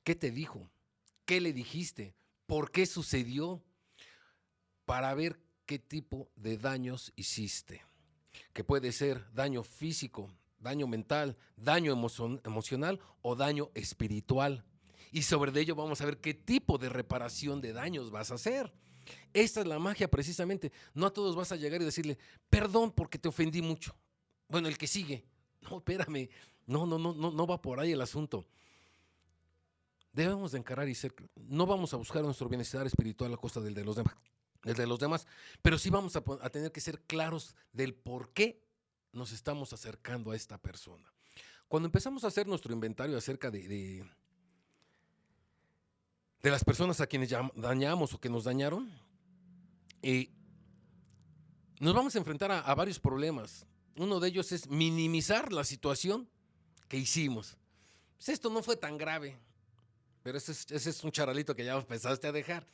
¿Qué te dijo? ¿Qué le dijiste? ¿Por qué sucedió? Para ver qué tipo de daños hiciste. Que puede ser daño físico, daño mental, daño emocional o daño espiritual. Y sobre ello vamos a ver qué tipo de reparación de daños vas a hacer. Esta es la magia precisamente. No a todos vas a llegar y decirle, perdón porque te ofendí mucho. Bueno, el que sigue. No, espérame. No va por ahí el asunto. Debemos de encarar y ser, no vamos a buscar nuestro bienestar espiritual a costa del de los demás, pero sí vamos a tener que ser claros del por qué nos estamos acercando a esta persona. Cuando empezamos a hacer nuestro inventario acerca de las personas a quienes dañamos o que nos dañaron, nos vamos a enfrentar a varios problemas. Uno de ellos es minimizar la situación que hicimos. Pues esto no fue tan grave. Pero ese es un charalito que ya empezaste a dejar.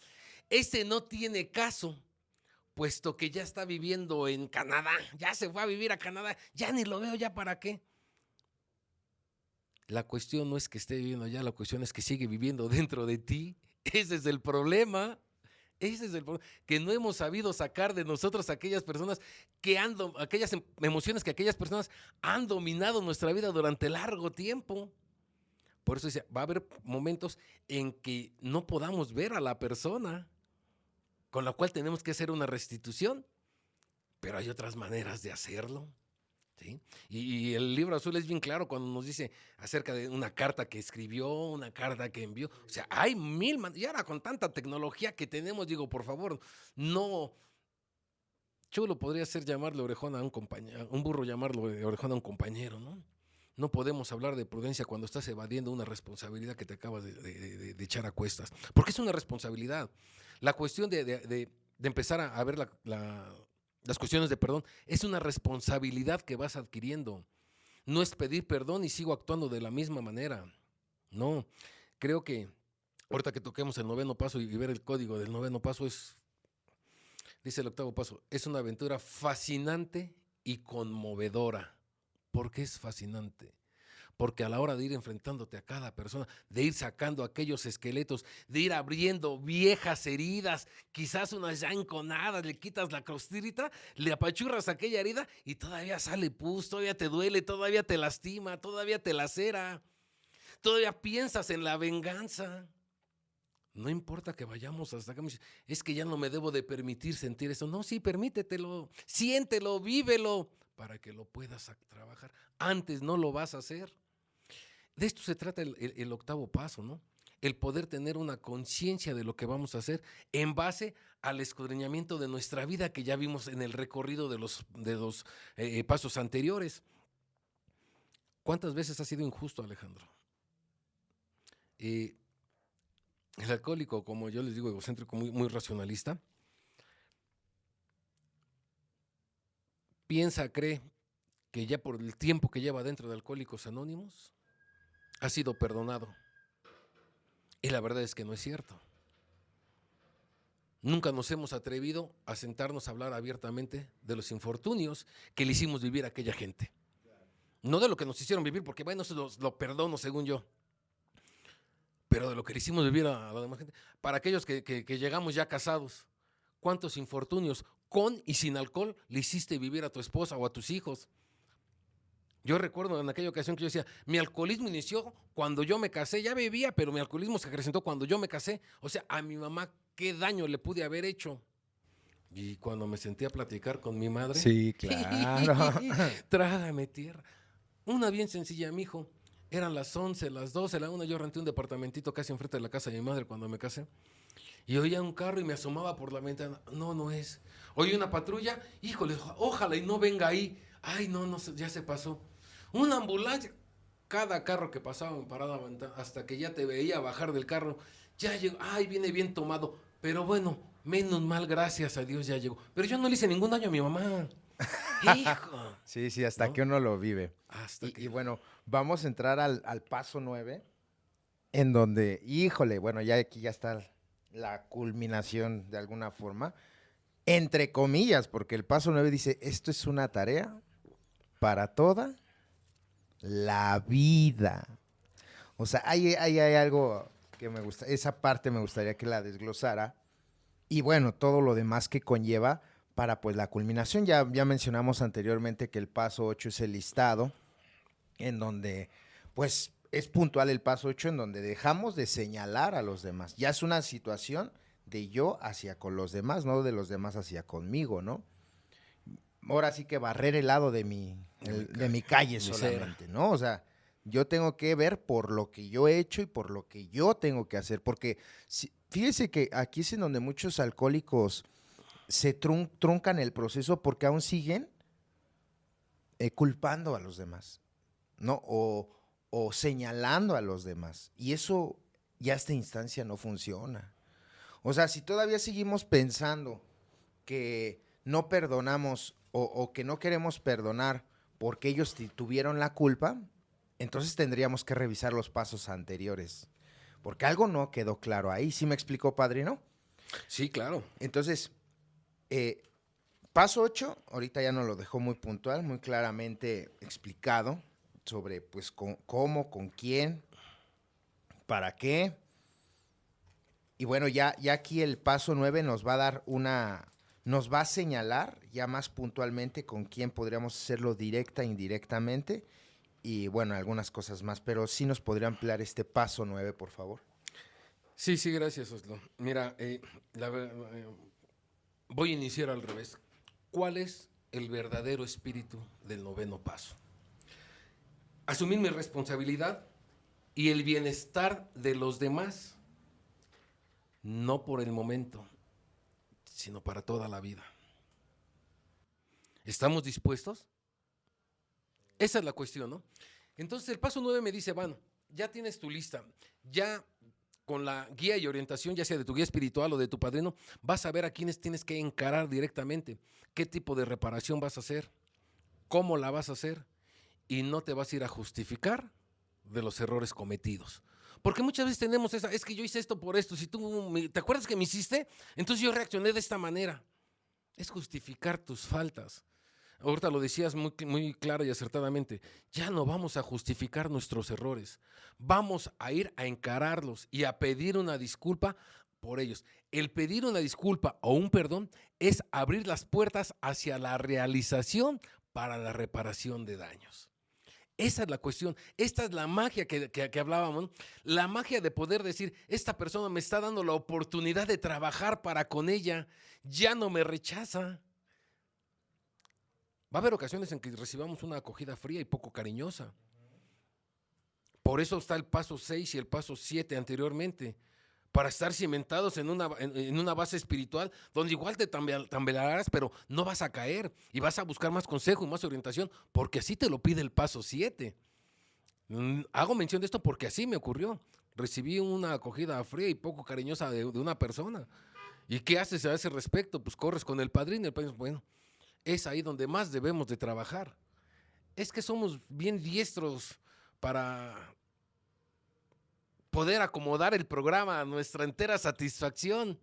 Ese no tiene caso, puesto que ya está viviendo en Canadá. Ya se fue a vivir a Canadá. Ya ni lo veo, ¿ya para qué? La cuestión no es que esté viviendo allá, la cuestión es que sigue viviendo dentro de ti. Ese es el problema. Ese es el problema. Que no hemos sabido sacar de nosotros aquellas personas aquellas emociones que aquellas personas han dominado nuestra vida durante largo tiempo. Por eso decía, va a haber momentos en que no podamos ver a la persona con la cual tenemos que hacer una restitución, pero hay otras maneras de hacerlo. ¿sí? Y el libro azul es bien claro cuando nos dice acerca de una carta que escribió, una carta que envió. O sea, hay y ahora con tanta tecnología que tenemos, digo, por favor, no. Chulo podría ser llamarle orejón a un compañero, un burro llamarlo orejón a un compañero, ¿no? No podemos hablar de prudencia cuando estás evadiendo una responsabilidad que te acabas de echar a cuestas, porque es una responsabilidad. La cuestión de empezar a ver las cuestiones de perdón es una responsabilidad que vas adquiriendo. No es pedir perdón y sigo actuando de la misma manera. No, creo que ahorita que toquemos el noveno paso y ver el código del noveno paso dice el octavo paso, es una aventura fascinante y conmovedora. ¿Por qué es fascinante? Porque a la hora de ir enfrentándote a cada persona, de ir sacando aquellos esqueletos, de ir abriendo viejas heridas, quizás unas ya enconadas, le quitas la costirita, le apachurras aquella herida y todavía sale pus, todavía te duele, todavía te lastima, todavía te lacera, todavía piensas en la venganza. No importa que vayamos hasta acá, es que ya no me debo de permitir sentir eso. No, sí, permítetelo, siéntelo, vívelo, para que lo puedas trabajar. Antes no lo vas a hacer. De esto se trata el octavo paso, ¿no? El poder tener una conciencia de lo que vamos a hacer en base al escudriñamiento de nuestra vida que ya vimos en el recorrido de los pasos anteriores. ¿Cuántas veces ha sido injusto, Alejandro? El alcohólico, como yo les digo, egocéntrico, muy, muy racionalista, cree que ya por el tiempo que lleva dentro de Alcohólicos Anónimos, ha sido perdonado. Y la verdad es que no es cierto. Nunca nos hemos atrevido a sentarnos a hablar abiertamente de los infortunios que le hicimos vivir a aquella gente. No de lo que nos hicieron vivir, porque bueno, eso lo perdono según yo. Pero de lo que le hicimos vivir a la demás gente. Para aquellos que llegamos ya casados, ¿cuántos infortunios con y sin alcohol le hiciste vivir a tu esposa o a tus hijos? Yo recuerdo en aquella ocasión que yo decía, mi alcoholismo inició cuando yo me casé, ya bebía, pero mi alcoholismo se acrecentó cuando yo me casé. O sea, a mi mamá, ¿qué daño le pude haber hecho? Y cuando me senté a platicar con mi madre, Sí, claro. trágame tierra. Una bien sencilla, mijo. Eran las 11, las 12, la 1, yo renté un departamentito casi enfrente de la casa de mi madre cuando me casé. Y oía un carro y me asomaba por la ventana. No, no es. Oí una patrulla, híjole, ojalá y no venga ahí. Ay, no, no, ya se pasó. Una ambulancia. Cada carro que pasaba me paraba hasta que ya te veía bajar del carro. Ya llegó, ay, viene bien tomado. Pero bueno, menos mal, gracias a Dios ya llegó. Pero yo no le hice ningún daño a mi mamá. Hijo. Sí, sí, hasta ¿No? que uno lo vive. Hasta que... Y bueno, vamos a entrar al paso 9, en donde, híjole, bueno, ya aquí ya está la culminación de alguna forma, entre comillas, porque el paso 9 dice, esto es una tarea para toda la vida. O sea, hay algo que me gusta, esa parte me gustaría que la desglosara. Y bueno, todo lo demás que conlleva para pues la culminación. Ya mencionamos anteriormente que el paso 8 es el listado, en donde pues es puntual el paso 8, en donde dejamos de señalar a los demás. Ya es una situación de yo hacia con los demás, no de los demás hacia conmigo, ¿no? Ahora sí que barrer el lado de mi calle solamente, ¿no? O sea, yo tengo que ver por lo que yo he hecho y por lo que yo tengo que hacer, porque fíjese que aquí es en donde muchos alcohólicos se truncan el proceso porque aún siguen culpando a los demás, ¿no? O señalando a los demás. Y eso ya a esta instancia no funciona. O sea, si todavía seguimos pensando que no perdonamos o que no queremos perdonar porque ellos tuvieron la culpa, entonces tendríamos que revisar los pasos anteriores. Porque algo no quedó claro ahí. ¿Sí me explicó, padrino? Sí, claro. Entonces, paso 8, ahorita ya nos lo dejó muy puntual, muy claramente explicado sobre pues cómo, con quién, para qué. Y bueno, ya aquí el paso 9 nos va a dar nos va a señalar ya más puntualmente con quién podríamos hacerlo directa e indirectamente. Y bueno, algunas cosas más, pero sí nos podría ampliar este paso 9, por favor. Sí, sí, gracias, Oslo. Mira, voy a iniciar al revés. ¿Cuál es el verdadero espíritu del noveno paso. Asumir mi responsabilidad y el bienestar de los demás, no por el momento, sino para toda la vida. ¿Estamos dispuestos? Esa es la cuestión, ¿no? Entonces el paso 9 me dice, bueno, ya tienes tu lista, ya con la guía y orientación, ya sea de tu guía espiritual o de tu padrino, vas a ver a quiénes tienes que encarar directamente, qué tipo de reparación vas a hacer, cómo la vas a hacer, y no te vas a ir a justificar de los errores cometidos. Porque muchas veces tenemos esa, es que yo hice esto por esto, si tú, ¿te acuerdas que me hiciste? Entonces yo reaccioné de esta manera. Es justificar tus faltas. Ahorita lo decías muy clara y acertadamente, ya no vamos a justificar nuestros errores, vamos a ir a encararlos y a pedir una disculpa por ellos. El pedir una disculpa o un perdón es abrir las puertas hacia la realización para la reparación de daños. Esa es la cuestión, esta es la magia que hablábamos, ¿no? La magia de poder decir, esta persona me está dando la oportunidad de trabajar para con ella, ya no me rechaza. Va a haber ocasiones en que recibamos una acogida fría y poco cariñosa. Por eso está el paso 6 y el paso 7 anteriormente, para estar cimentados en una base espiritual donde igual te tambalearás, pero no vas a caer y vas a buscar más consejo y más orientación, porque así te lo pide el paso 7. Hago mención de esto porque así me ocurrió. Recibí una acogida fría y poco cariñosa de una persona. ¿Y qué haces a ese respecto? Pues corres con el padrino y el padrino, bueno, es ahí donde más debemos de trabajar. Es que somos bien diestros para poder acomodar el programa a nuestra entera satisfacción.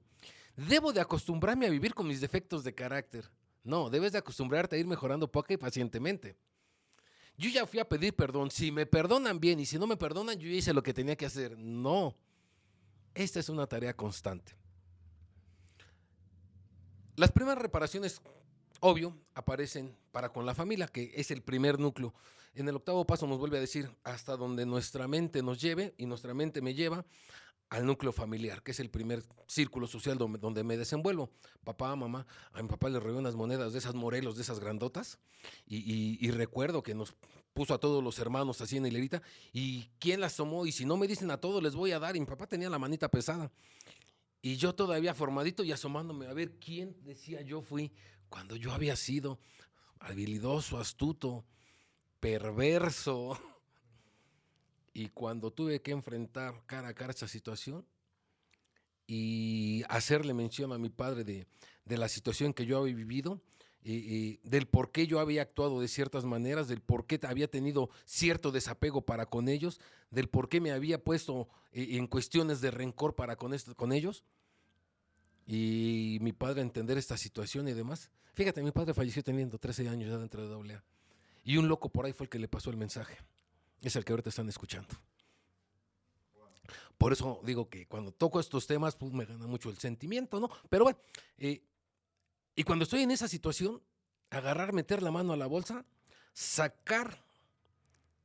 ¿Debo de acostumbrarme a vivir con mis defectos de carácter? No, debes de acostumbrarte a ir mejorando poco y pacientemente. Yo ya fui a pedir perdón, si me perdonan bien y si no me perdonan, yo ya hice lo que tenía que hacer. No, esta es una tarea constante. Las primeras reparaciones, obvio, aparecen para con la familia, que es el primer núcleo. En el octavo paso nos vuelve a decir hasta donde nuestra mente nos lleve, y nuestra mente me lleva al núcleo familiar, que es el primer círculo social donde me desenvuelvo. Papá, mamá, a mi papá le robé unas monedas de esas Morelos, de esas grandotas, y recuerdo que nos puso a todos los hermanos así en hilerita, y quién las tomó, y si no me dicen a todos les voy a dar, y mi papá tenía la manita pesada. Y yo todavía formadito y asomándome a ver quién decía yo fui, cuando yo había sido habilidoso, astuto, perverso. Y cuando tuve que enfrentar cara a cara esa situación y hacerle mención a mi padre de la situación que yo había vivido, del por qué yo había actuado de ciertas maneras, del por qué había tenido cierto desapego para con ellos, del por qué me había puesto en cuestiones de rencor para con ellos, y mi padre entender esta situación y demás. Fíjate, mi padre falleció teniendo 13 años ya dentro de AA. Y un loco por ahí fue el que le pasó el mensaje. Es el que ahorita están escuchando. Por eso digo que cuando toco estos temas, pues me gana mucho el sentimiento, ¿no? Pero bueno, y cuando estoy en esa situación, agarrar, meter la mano a la bolsa, sacar,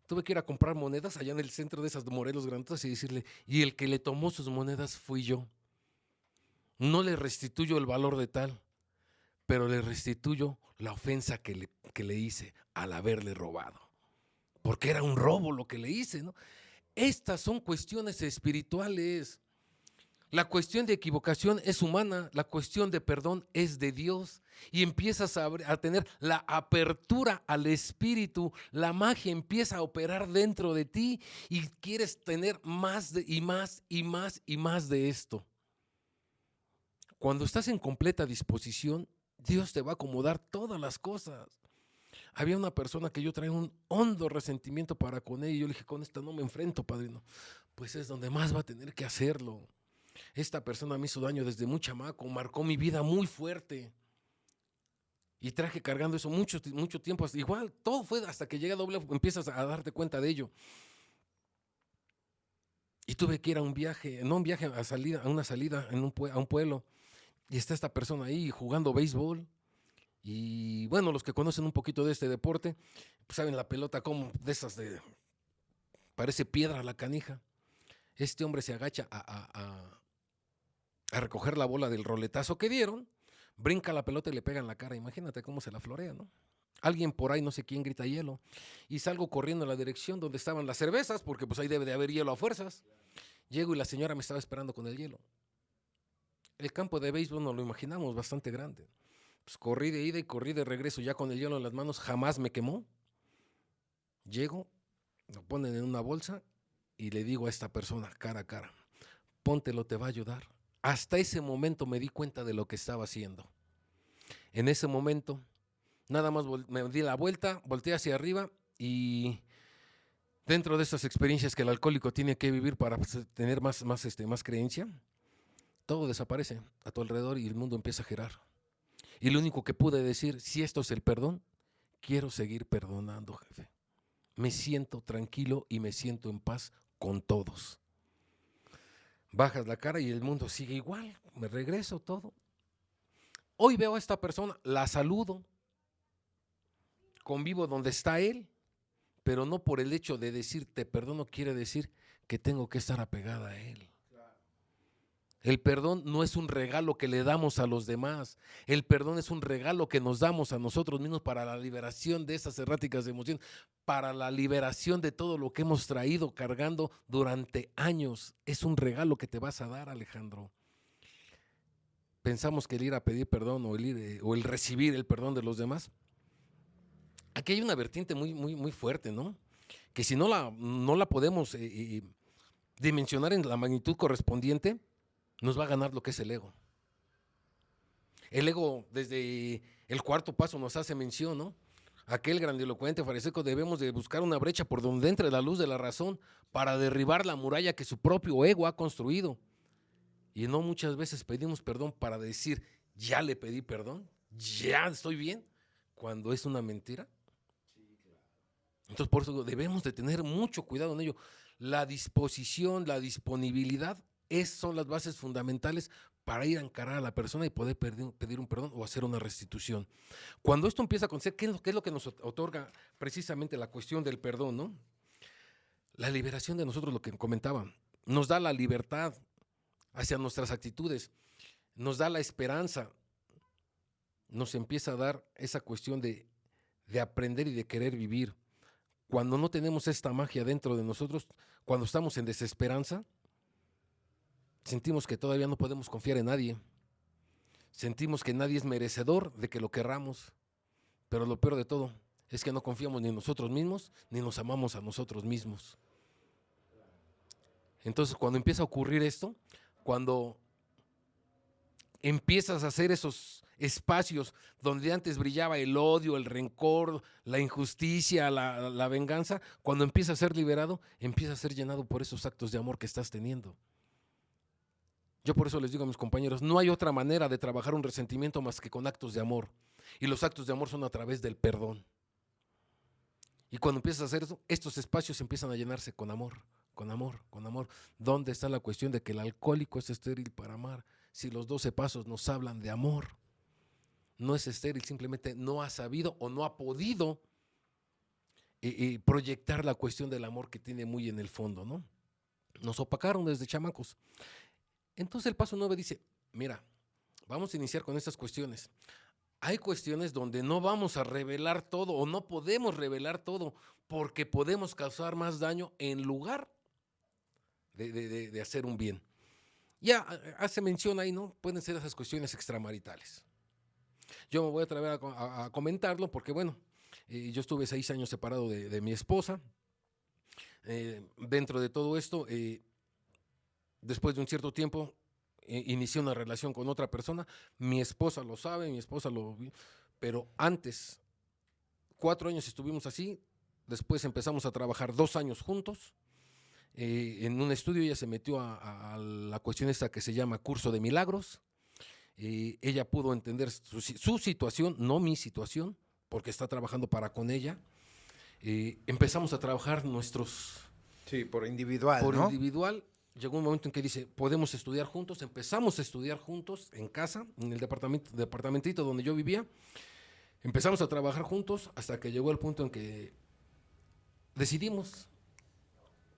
tuve que ir a comprar monedas allá en el centro de esas Morelos grandes y decirle, y el que le tomó sus monedas fui yo. No le restituyo el valor de tal, pero le restituyo la ofensa que le hice al haberle robado. Porque era un robo lo que le hice, ¿no? Estas son cuestiones espirituales. La cuestión de equivocación es humana, la cuestión de perdón es de Dios. Y empiezas a tener la apertura al espíritu, la magia empieza a operar dentro de ti y quieres tener más y más y más y más de esto. Cuando estás en completa disposición, Dios te va a acomodar todas las cosas. Había una persona que yo traía un hondo resentimiento para con ella y yo le dije, con esta no me enfrento, padrino. Pues es donde más va a tener que hacerlo. Esta persona me hizo daño desde muy chamaco, marcó mi vida muy fuerte. Y traje cargando eso mucho tiempo. Igual, todo fue hasta que llega doble, empiezas a darte cuenta de ello. Y tuve que ir a un viaje, no un viaje, a una salida a un pueblo. Y está esta persona ahí jugando béisbol. Y bueno, los que conocen un poquito de este deporte, pues saben la pelota como de esas parece piedra la canija. Este hombre se agacha a recoger la bola del roletazo que dieron, brinca la pelota y le pega en la cara. Imagínate cómo se la florea, ¿no? Alguien por ahí, no sé quién, grita hielo. Y salgo corriendo en la dirección donde estaban las cervezas, porque pues ahí debe de haber hielo a fuerzas. Llego y la señora me estaba esperando con el hielo. El campo de béisbol nos lo imaginamos bastante grande. Pues corrí de ida y corrí de regreso ya con el hielo en las manos. Jamás me quemó. Llego, lo ponen en una bolsa y le digo a esta persona cara a cara, póntelo, te va a ayudar. Hasta ese momento me di cuenta de lo que estaba haciendo. En ese momento, nada más me di la vuelta, volteé hacia arriba y dentro de estas experiencias que el alcohólico tiene que vivir para tener más creencia, todo desaparece a tu alrededor y el mundo empieza a girar. Y lo único que pude decir, si esto es el perdón, quiero seguir perdonando, jefe. Me siento tranquilo y me siento en paz con todos. Bajas la cara y el mundo sigue igual, me regreso todo. Hoy veo a esta persona, la saludo, convivo donde está él, pero no por el hecho de decir te perdono quiere decir que tengo que estar apegada a él. El perdón no es un regalo que le damos a los demás. El perdón es un regalo que nos damos a nosotros mismos para la liberación de esas erráticas emociones, para la liberación de todo lo que hemos traído cargando durante años. Es un regalo que te vas a dar, Alejandro. Pensamos que el ir a pedir perdón o el recibir el perdón de los demás. Aquí hay una vertiente muy fuerte, ¿no? Que si no la podemos dimensionar en la magnitud correspondiente, nos va a ganar lo que es el ego. El ego, desde el cuarto paso, nos hace mención, ¿no? Aquel grandilocuente fariseo, debemos de buscar una brecha por donde entre la luz de la razón para derribar la muralla que su propio ego ha construido. Y no muchas veces pedimos perdón para decir, ya le pedí perdón, ya estoy bien, cuando es una mentira. Entonces, por eso debemos de tener mucho cuidado en ello. La disposición, la disponibilidad, son las bases fundamentales para ir a encarar a la persona y poder pedir un perdón o hacer una restitución. Cuando esto empieza a acontecer, ¿qué es lo que nos otorga precisamente la cuestión del perdón, ¿no? La liberación de nosotros, lo que comentaba, nos da la libertad hacia nuestras actitudes, nos da la esperanza, nos empieza a dar esa cuestión de aprender y de querer vivir. Cuando no tenemos esta magia dentro de nosotros, cuando estamos en desesperanza, sentimos que todavía no podemos confiar en nadie. Sentimos que nadie es merecedor de que lo querramos. Pero lo peor de todo es que no confiamos ni en nosotros mismos, ni nos amamos a nosotros mismos. Entonces, cuando empieza a ocurrir esto, cuando empiezas a hacer esos espacios donde antes brillaba el odio, el rencor, la injusticia, la venganza, cuando empieza a ser liberado, empieza a ser llenado por esos actos de amor que estás teniendo. Yo por eso les digo a mis compañeros, no hay otra manera de trabajar un resentimiento más que con actos de amor. Y los actos de amor son a través del perdón. Y cuando empiezas a hacer eso, estos espacios empiezan a llenarse con amor, con amor, con amor. ¿Dónde está la cuestión de que el alcohólico es estéril para amar? Si los 12 pasos nos hablan de amor. No es estéril, simplemente no ha sabido o no ha podido proyectar la cuestión del amor que tiene muy en el fondo, ¿no? Nos opacaron desde chamacos. Entonces el paso 9 dice, mira, vamos a iniciar con estas cuestiones. Hay cuestiones donde no vamos a revelar todo o no podemos revelar todo porque podemos causar más daño en lugar de hacer un bien. Ya hace mención ahí, ¿no? Pueden ser esas cuestiones extramaritales. Yo me voy a atrever a comentarlo porque, bueno, yo estuve 6 años separado de mi esposa. Dentro de todo esto, después de un cierto tiempo, inicié una relación con otra persona. Mi esposa lo sabe, mi esposa lo... Pero antes, 4 años estuvimos así. Después empezamos a trabajar 2 años juntos. En un estudio ella se metió a la cuestión esta que se llama curso de milagros. Ella pudo entender su situación, no mi situación, porque está trabajando para con ella. Empezamos a trabajar nuestros... Sí, por individual, por ¿no? individual. Llegó un momento en que dice, podemos estudiar juntos. Empezamos a estudiar juntos en casa, en el departamentito donde yo vivía. Empezamos a trabajar juntos hasta que llegó el punto en que decidimos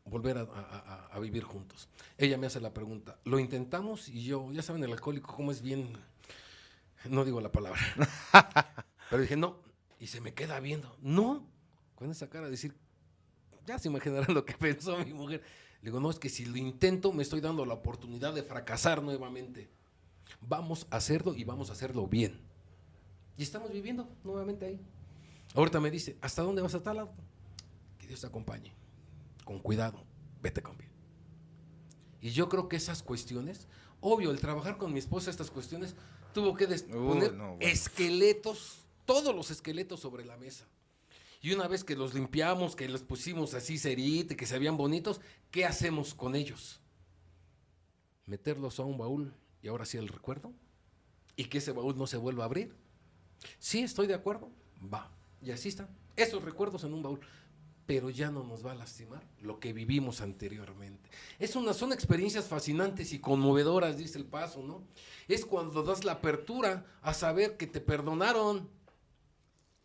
volver a vivir juntos. Ella me hace la pregunta, ¿lo intentamos? Y yo, ya saben, el alcohólico, cómo es bien No digo la palabra. Pero dije, no. Y se me queda viendo. No. Con esa cara de decir, ya se imaginarán lo que pensó mi mujer. Le digo, no, es que si lo intento me estoy dando la oportunidad de fracasar nuevamente. Vamos a hacerlo y vamos a hacerlo bien. Y estamos viviendo nuevamente ahí. Ahorita me dice, ¿hasta dónde vas a estar? Que Dios te acompañe. Con cuidado, vete con bien. Y yo creo que esas cuestiones, obvio, el trabajar con mi esposa estas cuestiones, tuvo que poner esqueletos, todos los esqueletos sobre la mesa. Y una vez que los limpiamos, que los pusimos así cerita, que se veían bonitos, ¿qué hacemos con ellos? Meterlos a un baúl y ahora sí el recuerdo, y que ese baúl no se vuelva a abrir. Sí, estoy de acuerdo, va. Y así están, esos recuerdos en un baúl. Pero ya no nos va a lastimar lo que vivimos anteriormente. Son experiencias fascinantes y conmovedoras, dice el paso, ¿no? Es cuando das la apertura a saber que te perdonaron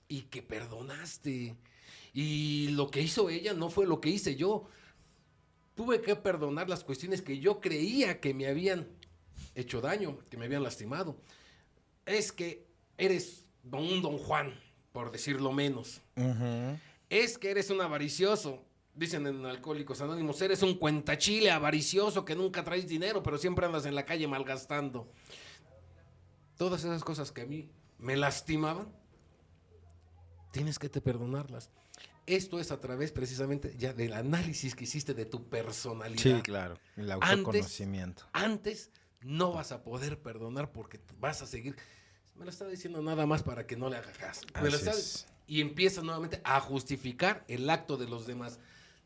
y que perdonaste. Y lo que hizo ella no fue lo que hice yo. Tuve que perdonar las cuestiones que yo creía que me habían hecho daño, que me habían lastimado. Es que eres un don Juan, por decirlo menos. Es que eres un avaricioso, dicen en Alcohólicos Anónimos, eres un cuentachile avaricioso que nunca traes dinero, pero siempre andas en la calle malgastando. Todas esas cosas que a mí me lastimaban, tienes que perdonarlas. Esto es a través precisamente ya del análisis que hiciste de tu personalidad. Sí, claro, el autoconocimiento. Antes no vas a poder perdonar porque vas a seguir. Me lo está diciendo nada más para que no le haga caso. Y empieza nuevamente a justificar el acto de los demás.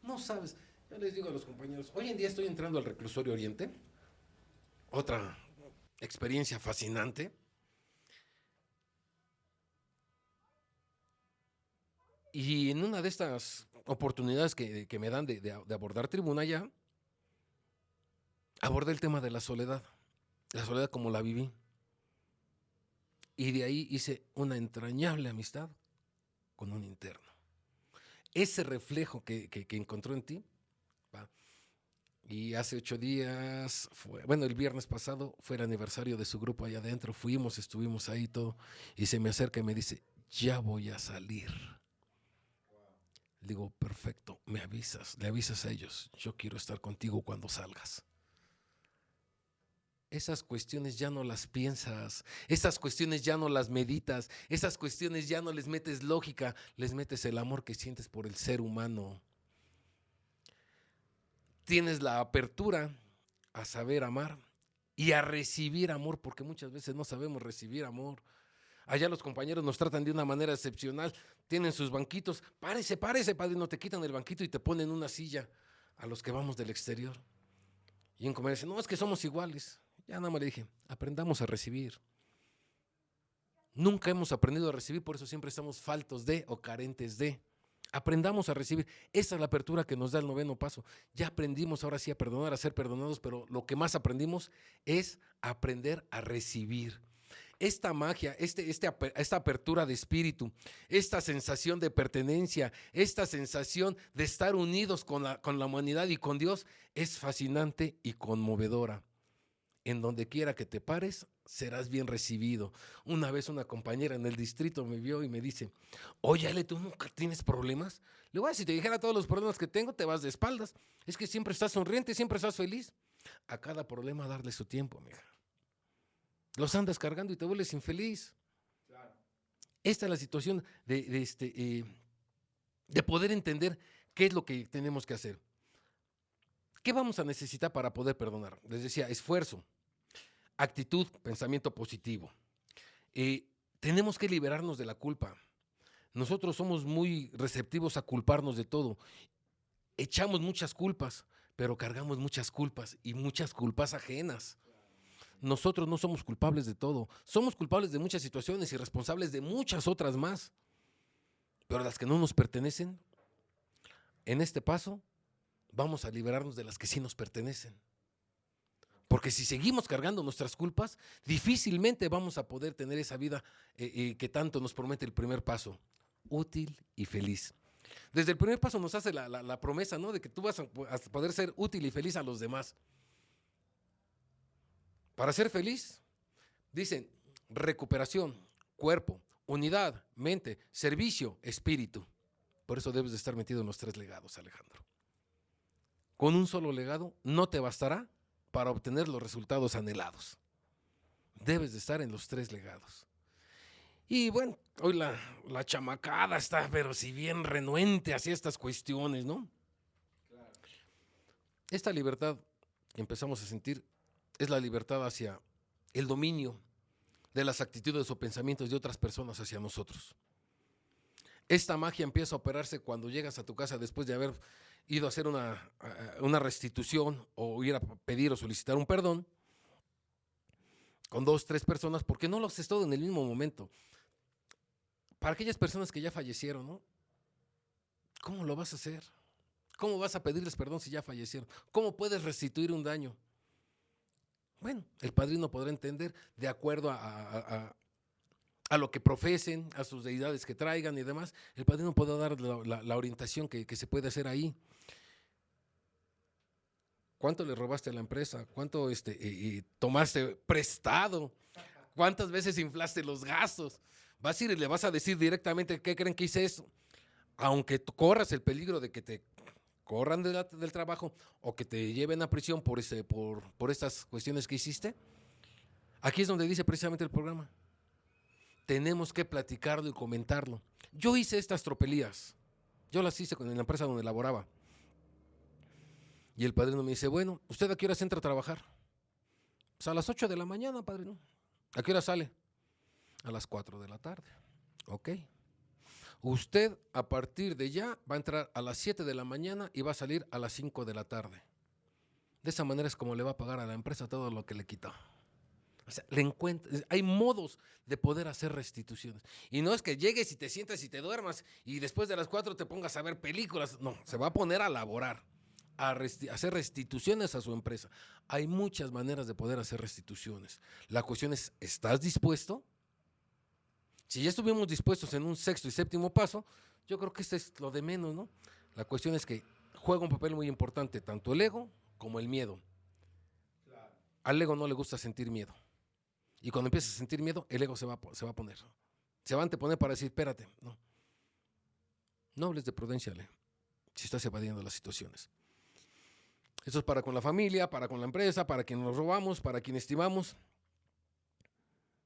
No sabes, yo les digo a los compañeros, hoy en día estoy entrando al Reclusorio Oriente, otra experiencia fascinante. Y en una de estas oportunidades que me dan de abordar tribuna ya, abordé el tema de la soledad como la viví. Y de ahí hice una entrañable amistad con un interno. Ese reflejo que encontró en ti, ¿va? Y hace 8 días, el viernes pasado fue el aniversario de su grupo allá adentro, estuvimos ahí todo, y se me acerca y me dice, ya voy a salir. Le digo, perfecto, le avisas a ellos, yo quiero estar contigo cuando salgas. Esas cuestiones ya no las piensas, esas cuestiones ya no las meditas, esas cuestiones ya no les metes lógica, les metes el amor que sientes por el ser humano. Tienes la apertura a saber amar y a recibir amor, porque muchas veces no sabemos recibir amor. Allá los compañeros nos tratan de una manera excepcional, tienen sus banquitos, párese, padrino, te quitan el banquito y te ponen una silla a los que vamos del exterior. Y un compañero dice, no, es que somos iguales. Ya nada más le dije, aprendamos a recibir. Nunca hemos aprendido a recibir, por eso siempre estamos faltos de o carentes de. Aprendamos a recibir. Esa es la apertura que nos da el 9º paso. Ya aprendimos ahora sí a perdonar, a ser perdonados, pero lo que más aprendimos es aprender a recibir. Esta magia, esta apertura de espíritu, esta sensación de pertenencia, esta sensación de estar unidos con la humanidad y con Dios es fascinante y conmovedora. En donde quiera que te pares, serás bien recibido. Una vez una compañera en el distrito me vio y me dice, oye, Ale, ¿tú nunca tienes problemas? Le digo, si te dijera todos los problemas que tengo, te vas de espaldas. Es que siempre estás sonriente, siempre estás feliz. A cada problema darle su tiempo, mija. Los andas cargando y te vuelves infeliz. Claro. Esta es la situación de poder entender qué es lo que tenemos que hacer. ¿Qué vamos a necesitar para poder perdonar? Les decía, esfuerzo, actitud, pensamiento positivo. Tenemos que liberarnos de la culpa. Nosotros somos muy receptivos a culparnos de todo. Echamos muchas culpas, pero cargamos muchas culpas y muchas culpas ajenas. Nosotros no somos culpables de todo. Somos culpables de muchas situaciones y responsables de muchas otras más. Pero las que no nos pertenecen, en este paso, vamos a liberarnos de las que sí nos pertenecen. Porque si seguimos cargando nuestras culpas, difícilmente vamos a poder tener esa vida que tanto nos promete el primer paso, útil y feliz. Desde el primer paso nos hace la promesa, ¿no?, de que tú vas a poder ser útil y feliz a los demás. Para ser feliz, dicen, recuperación, cuerpo, unidad, mente, servicio, espíritu. Por eso debes de estar metido en los 3 legados, Alejandro. Con un solo legado no te bastará para obtener los resultados anhelados. Debes de estar en los 3 legados. Y bueno, hoy la chamacada está, pero si bien renuente hacia estas cuestiones, ¿no? Claro. Esta libertad que empezamos a sentir es la libertad hacia el dominio de las actitudes o pensamientos de otras personas hacia nosotros. Esta magia empieza a operarse cuando llegas a tu casa después de haber ido a hacer una restitución o ir a pedir o solicitar un perdón con 2, 3 personas, porque no lo haces todo en el mismo momento. Para aquellas personas que ya fallecieron, ¿no? ¿Cómo lo vas a hacer? ¿Cómo vas a pedirles perdón si ya fallecieron? ¿Cómo puedes restituir un daño? Bueno, el padrino podrá entender de acuerdo a lo que profesen, a sus deidades que traigan y demás. El padrino podrá dar la orientación que se puede hacer ahí. ¿Cuánto le robaste a la empresa? ¿Cuánto tomaste prestado? ¿Cuántas veces inflaste los gastos? Vas a ir y le vas a decir directamente qué creen que hice eso. Aunque tú corras el peligro de que te corran del trabajo o que te lleven a prisión por estas cuestiones que hiciste. Aquí es donde dice precisamente el programa. Tenemos que platicarlo y comentarlo. Yo hice estas tropelías. Yo las hice en la empresa donde laboraba. Y el padrino me dice, bueno, ¿usted a qué horas entra a trabajar? Pues a las 8 de la mañana, padrino. ¿A qué hora sale? A las 4 de la tarde. Ok. Usted a partir de ya va a entrar a las 7 de la mañana y va a salir a las 5 de la tarde. De esa manera es como le va a pagar a la empresa todo lo que le quitó. O sea, hay modos de poder hacer restituciones. Y no es que llegues y te sientas y te duermas y después de las 4 te pongas a ver películas. No, se va a poner a laborar, a hacer restituciones a su empresa. Hay muchas maneras de poder hacer restituciones. La cuestión es, ¿estás dispuesto? Si ya estuvimos dispuestos en un 6º y 7º paso, yo creo que este es lo de menos, ¿no? La cuestión es que juega un papel muy importante tanto el ego como el miedo. Claro. Al ego no le gusta sentir miedo. Y cuando empieza a sentir miedo, el ego se va a poner. Se va a anteponer para decir, espérate, no hables de prudencia, si estás evadiendo las situaciones. Esto es para con la familia, para con la empresa, para quien nos robamos, para quien estimamos.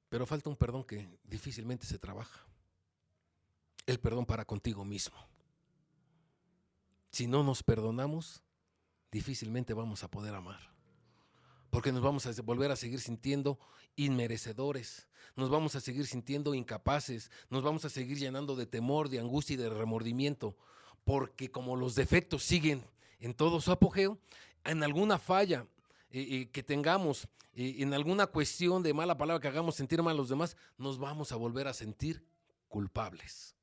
Pero falta un perdón que difícilmente se trabaja. El perdón para contigo mismo. Si no nos perdonamos, difícilmente vamos a poder amar. Porque nos vamos a volver a seguir sintiendo inmerecedores, nos vamos a seguir sintiendo incapaces, nos vamos a seguir llenando de temor, de angustia y de remordimiento, porque como los defectos siguen en todo su apogeo, en alguna falla que tengamos, en alguna cuestión de mala palabra que hagamos sentir mal a los demás, nos vamos a volver a sentir culpables.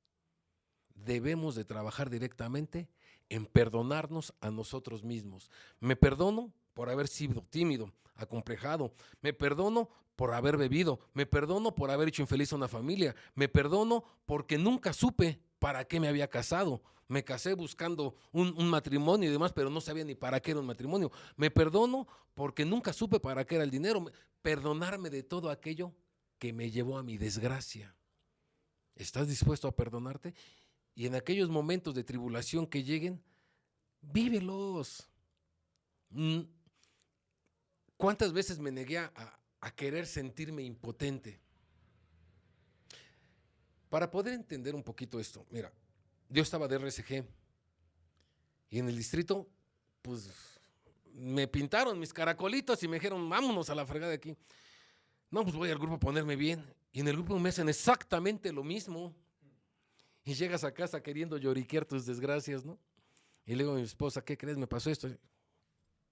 Debemos de trabajar directamente en perdonarnos a nosotros mismos. Me perdono por haber sido tímido, acomplejado. Me perdono por haber bebido. Me perdono por haber hecho infeliz a una familia. Me perdono porque nunca supe para qué me había casado. Me casé buscando un matrimonio y demás, pero no sabía ni para qué era un matrimonio. Me perdono porque nunca supe para qué era el dinero. Perdonarme de todo aquello que me llevó a mi desgracia. ¿Estás dispuesto a perdonarte? Y en aquellos momentos de tribulación que lleguen, vívelos. ¿Cuántas veces me negué a querer sentirme impotente? Para poder entender un poquito esto, mira, yo estaba de RSG y en el distrito, pues me pintaron mis caracolitos y me dijeron, vámonos a la fregada de aquí. No, pues voy al grupo a ponerme bien. Y en el grupo me hacen exactamente lo mismo. Y llegas a casa queriendo lloriquear tus desgracias, ¿no? Y le digo a mi esposa, ¿qué crees? Me pasó esto.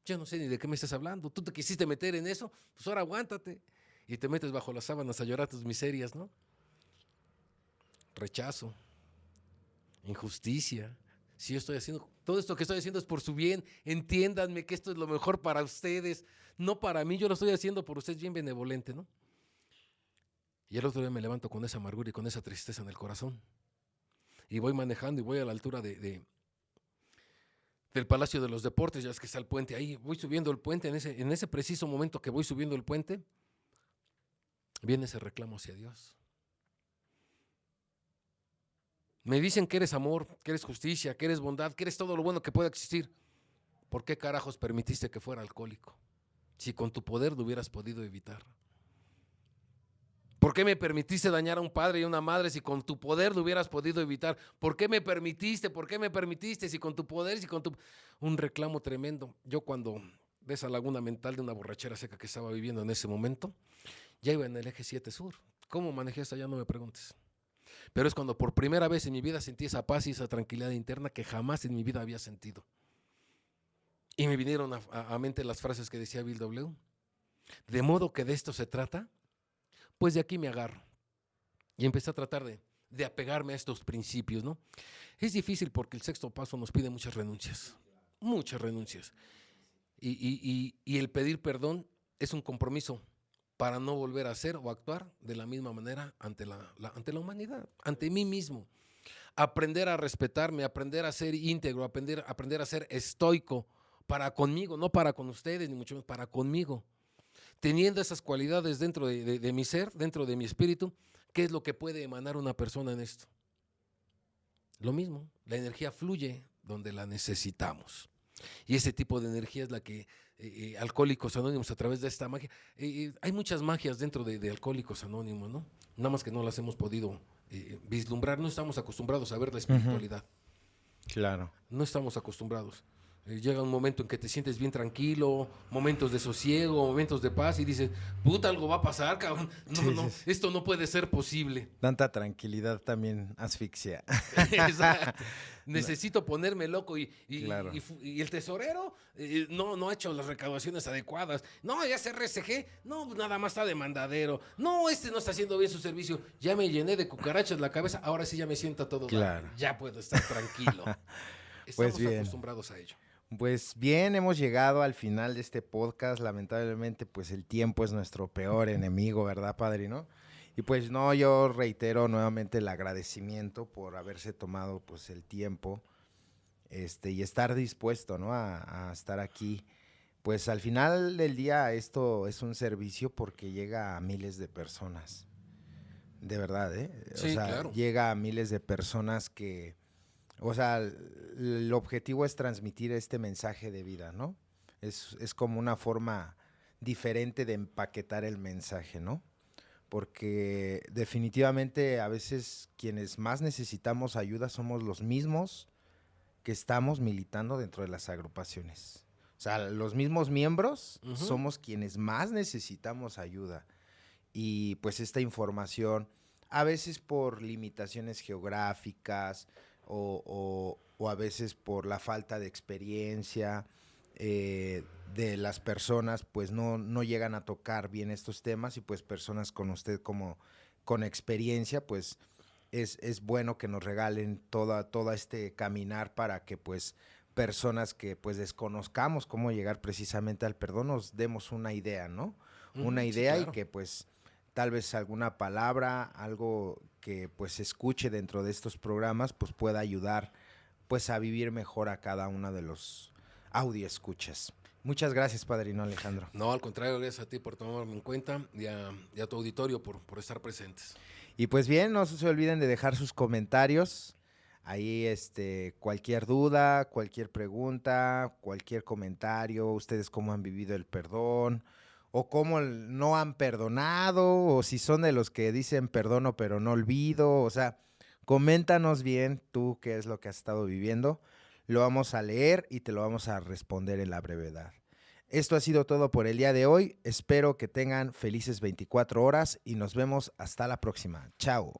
Yo no sé ni de qué me estás hablando. Tú te quisiste meter en eso, pues ahora aguántate. Y te metes bajo las sábanas a llorar tus miserias, ¿no? Rechazo, injusticia. Si yo estoy haciendo, todo esto que estoy haciendo es por su bien, entiéndanme que esto es lo mejor para ustedes, no para mí, yo lo estoy haciendo por ustedes, bien benevolente, ¿no? Y el otro día me levanto con esa amargura y con esa tristeza en el corazón. Y voy manejando y voy a la altura del Palacio de los Deportes, ya es que está el puente ahí, voy subiendo el puente, en ese preciso momento que voy subiendo el puente, viene ese reclamo hacia Dios. Me dicen que eres amor, que eres justicia, que eres bondad, que eres todo lo bueno que pueda existir. ¿Por qué carajos permitiste que fuera alcohólico? Si con tu poder lo hubieras podido evitar. ¿Por qué me permitiste dañar a un padre y a una madre si con tu poder lo hubieras podido evitar? ¿Por qué me permitiste? ¿Por qué me permitiste si con tu poder, si con tu... Un reclamo tremendo. Yo cuando de esa laguna mental de una borrachera seca que estaba viviendo en ese momento, ya iba en el eje 7 sur. ¿Cómo manejé hasta allá? No me preguntes. Pero es cuando por primera vez en mi vida sentí esa paz y esa tranquilidad interna que jamás en mi vida había sentido. Y me vinieron a mente las frases que decía Bill W. De modo que de esto se trata, pues de aquí me agarro. Y empecé a tratar de apegarme a estos principios, ¿no? Es difícil porque el sexto paso nos pide muchas renuncias. Muchas renuncias. Y el pedir perdón es un compromiso para no volver a hacer o actuar de la misma manera ante la humanidad, ante mí mismo. Aprender a respetarme, aprender a ser íntegro, aprender a ser estoico para conmigo, no para con ustedes, ni mucho menos, para conmigo. Teniendo esas cualidades dentro de mi ser, dentro de mi espíritu, ¿qué es lo que puede emanar una persona en esto? Lo mismo, la energía fluye donde la necesitamos. Y ese tipo de energía es la que Alcohólicos Anónimos, a través de esta magia, hay muchas magias dentro de Alcohólicos Anónimos, ¿no? Nada más que no las hemos podido vislumbrar, no estamos acostumbrados a ver la espiritualidad. Claro. No estamos acostumbrados. Llega un momento en que te sientes bien tranquilo, momentos de sosiego, momentos de paz y dices, puta, algo va a pasar, cabrón. No, esto no puede ser posible. Tanta tranquilidad también asfixia. Exacto. Necesito ponerme loco Claro. y el tesorero no ha hecho las recaudaciones adecuadas. No, ya se RSG. No, nada más está de mandadero. No, no está haciendo bien su servicio. Ya me llené de cucarachas la cabeza, ahora sí ya me siento todo. Claro. Ya puedo estar tranquilo. Estamos Pues bien. acostumbrados a ello. Pues bien, hemos llegado al final de este podcast. Lamentablemente, pues el tiempo es nuestro peor enemigo, ¿verdad, padrino? Y pues no, yo reitero nuevamente el agradecimiento por haberse tomado pues el tiempo y estar dispuesto, ¿no? A estar aquí. Pues al final del día esto es un servicio porque llega a miles de personas. De verdad, ¿eh? Sí, o sea, claro. Llega a miles de personas que... O sea, el objetivo es transmitir este mensaje de vida, ¿no? Es como una forma diferente de empaquetar el mensaje, ¿no? Porque definitivamente a veces quienes más necesitamos ayuda somos los mismos que estamos militando dentro de las agrupaciones. O sea, los mismos miembros somos quienes más necesitamos ayuda. Y pues esta información, a veces por limitaciones geográficas, o a veces por la falta de experiencia de las personas, pues no llegan a tocar bien estos temas y pues personas con usted como con experiencia, pues es bueno que nos regalen toda este caminar para que pues personas que pues desconozcamos cómo llegar precisamente al perdón nos demos una idea, ¿no? Una idea, sí, claro. Y que pues tal vez alguna palabra, algo que pues se escuche dentro de estos programas, pues pueda ayudar pues a vivir mejor a cada uno de los audio escuchas. Muchas gracias, padrino Alejandro. No, al contrario, gracias a ti por tomarme en cuenta y a tu auditorio por estar presentes. Y pues bien, no se olviden de dejar sus comentarios. Ahí cualquier duda, cualquier pregunta, cualquier comentario, ustedes cómo han vivido el perdón, o cómo no han perdonado, o si son de los que dicen perdono pero no olvido. O sea, coméntanos bien tú qué es lo que has estado viviendo. Lo vamos a leer y te lo vamos a responder en la brevedad. Esto ha sido todo por el día de hoy. Espero que tengan felices 24 horas y nos vemos hasta la próxima. Chao.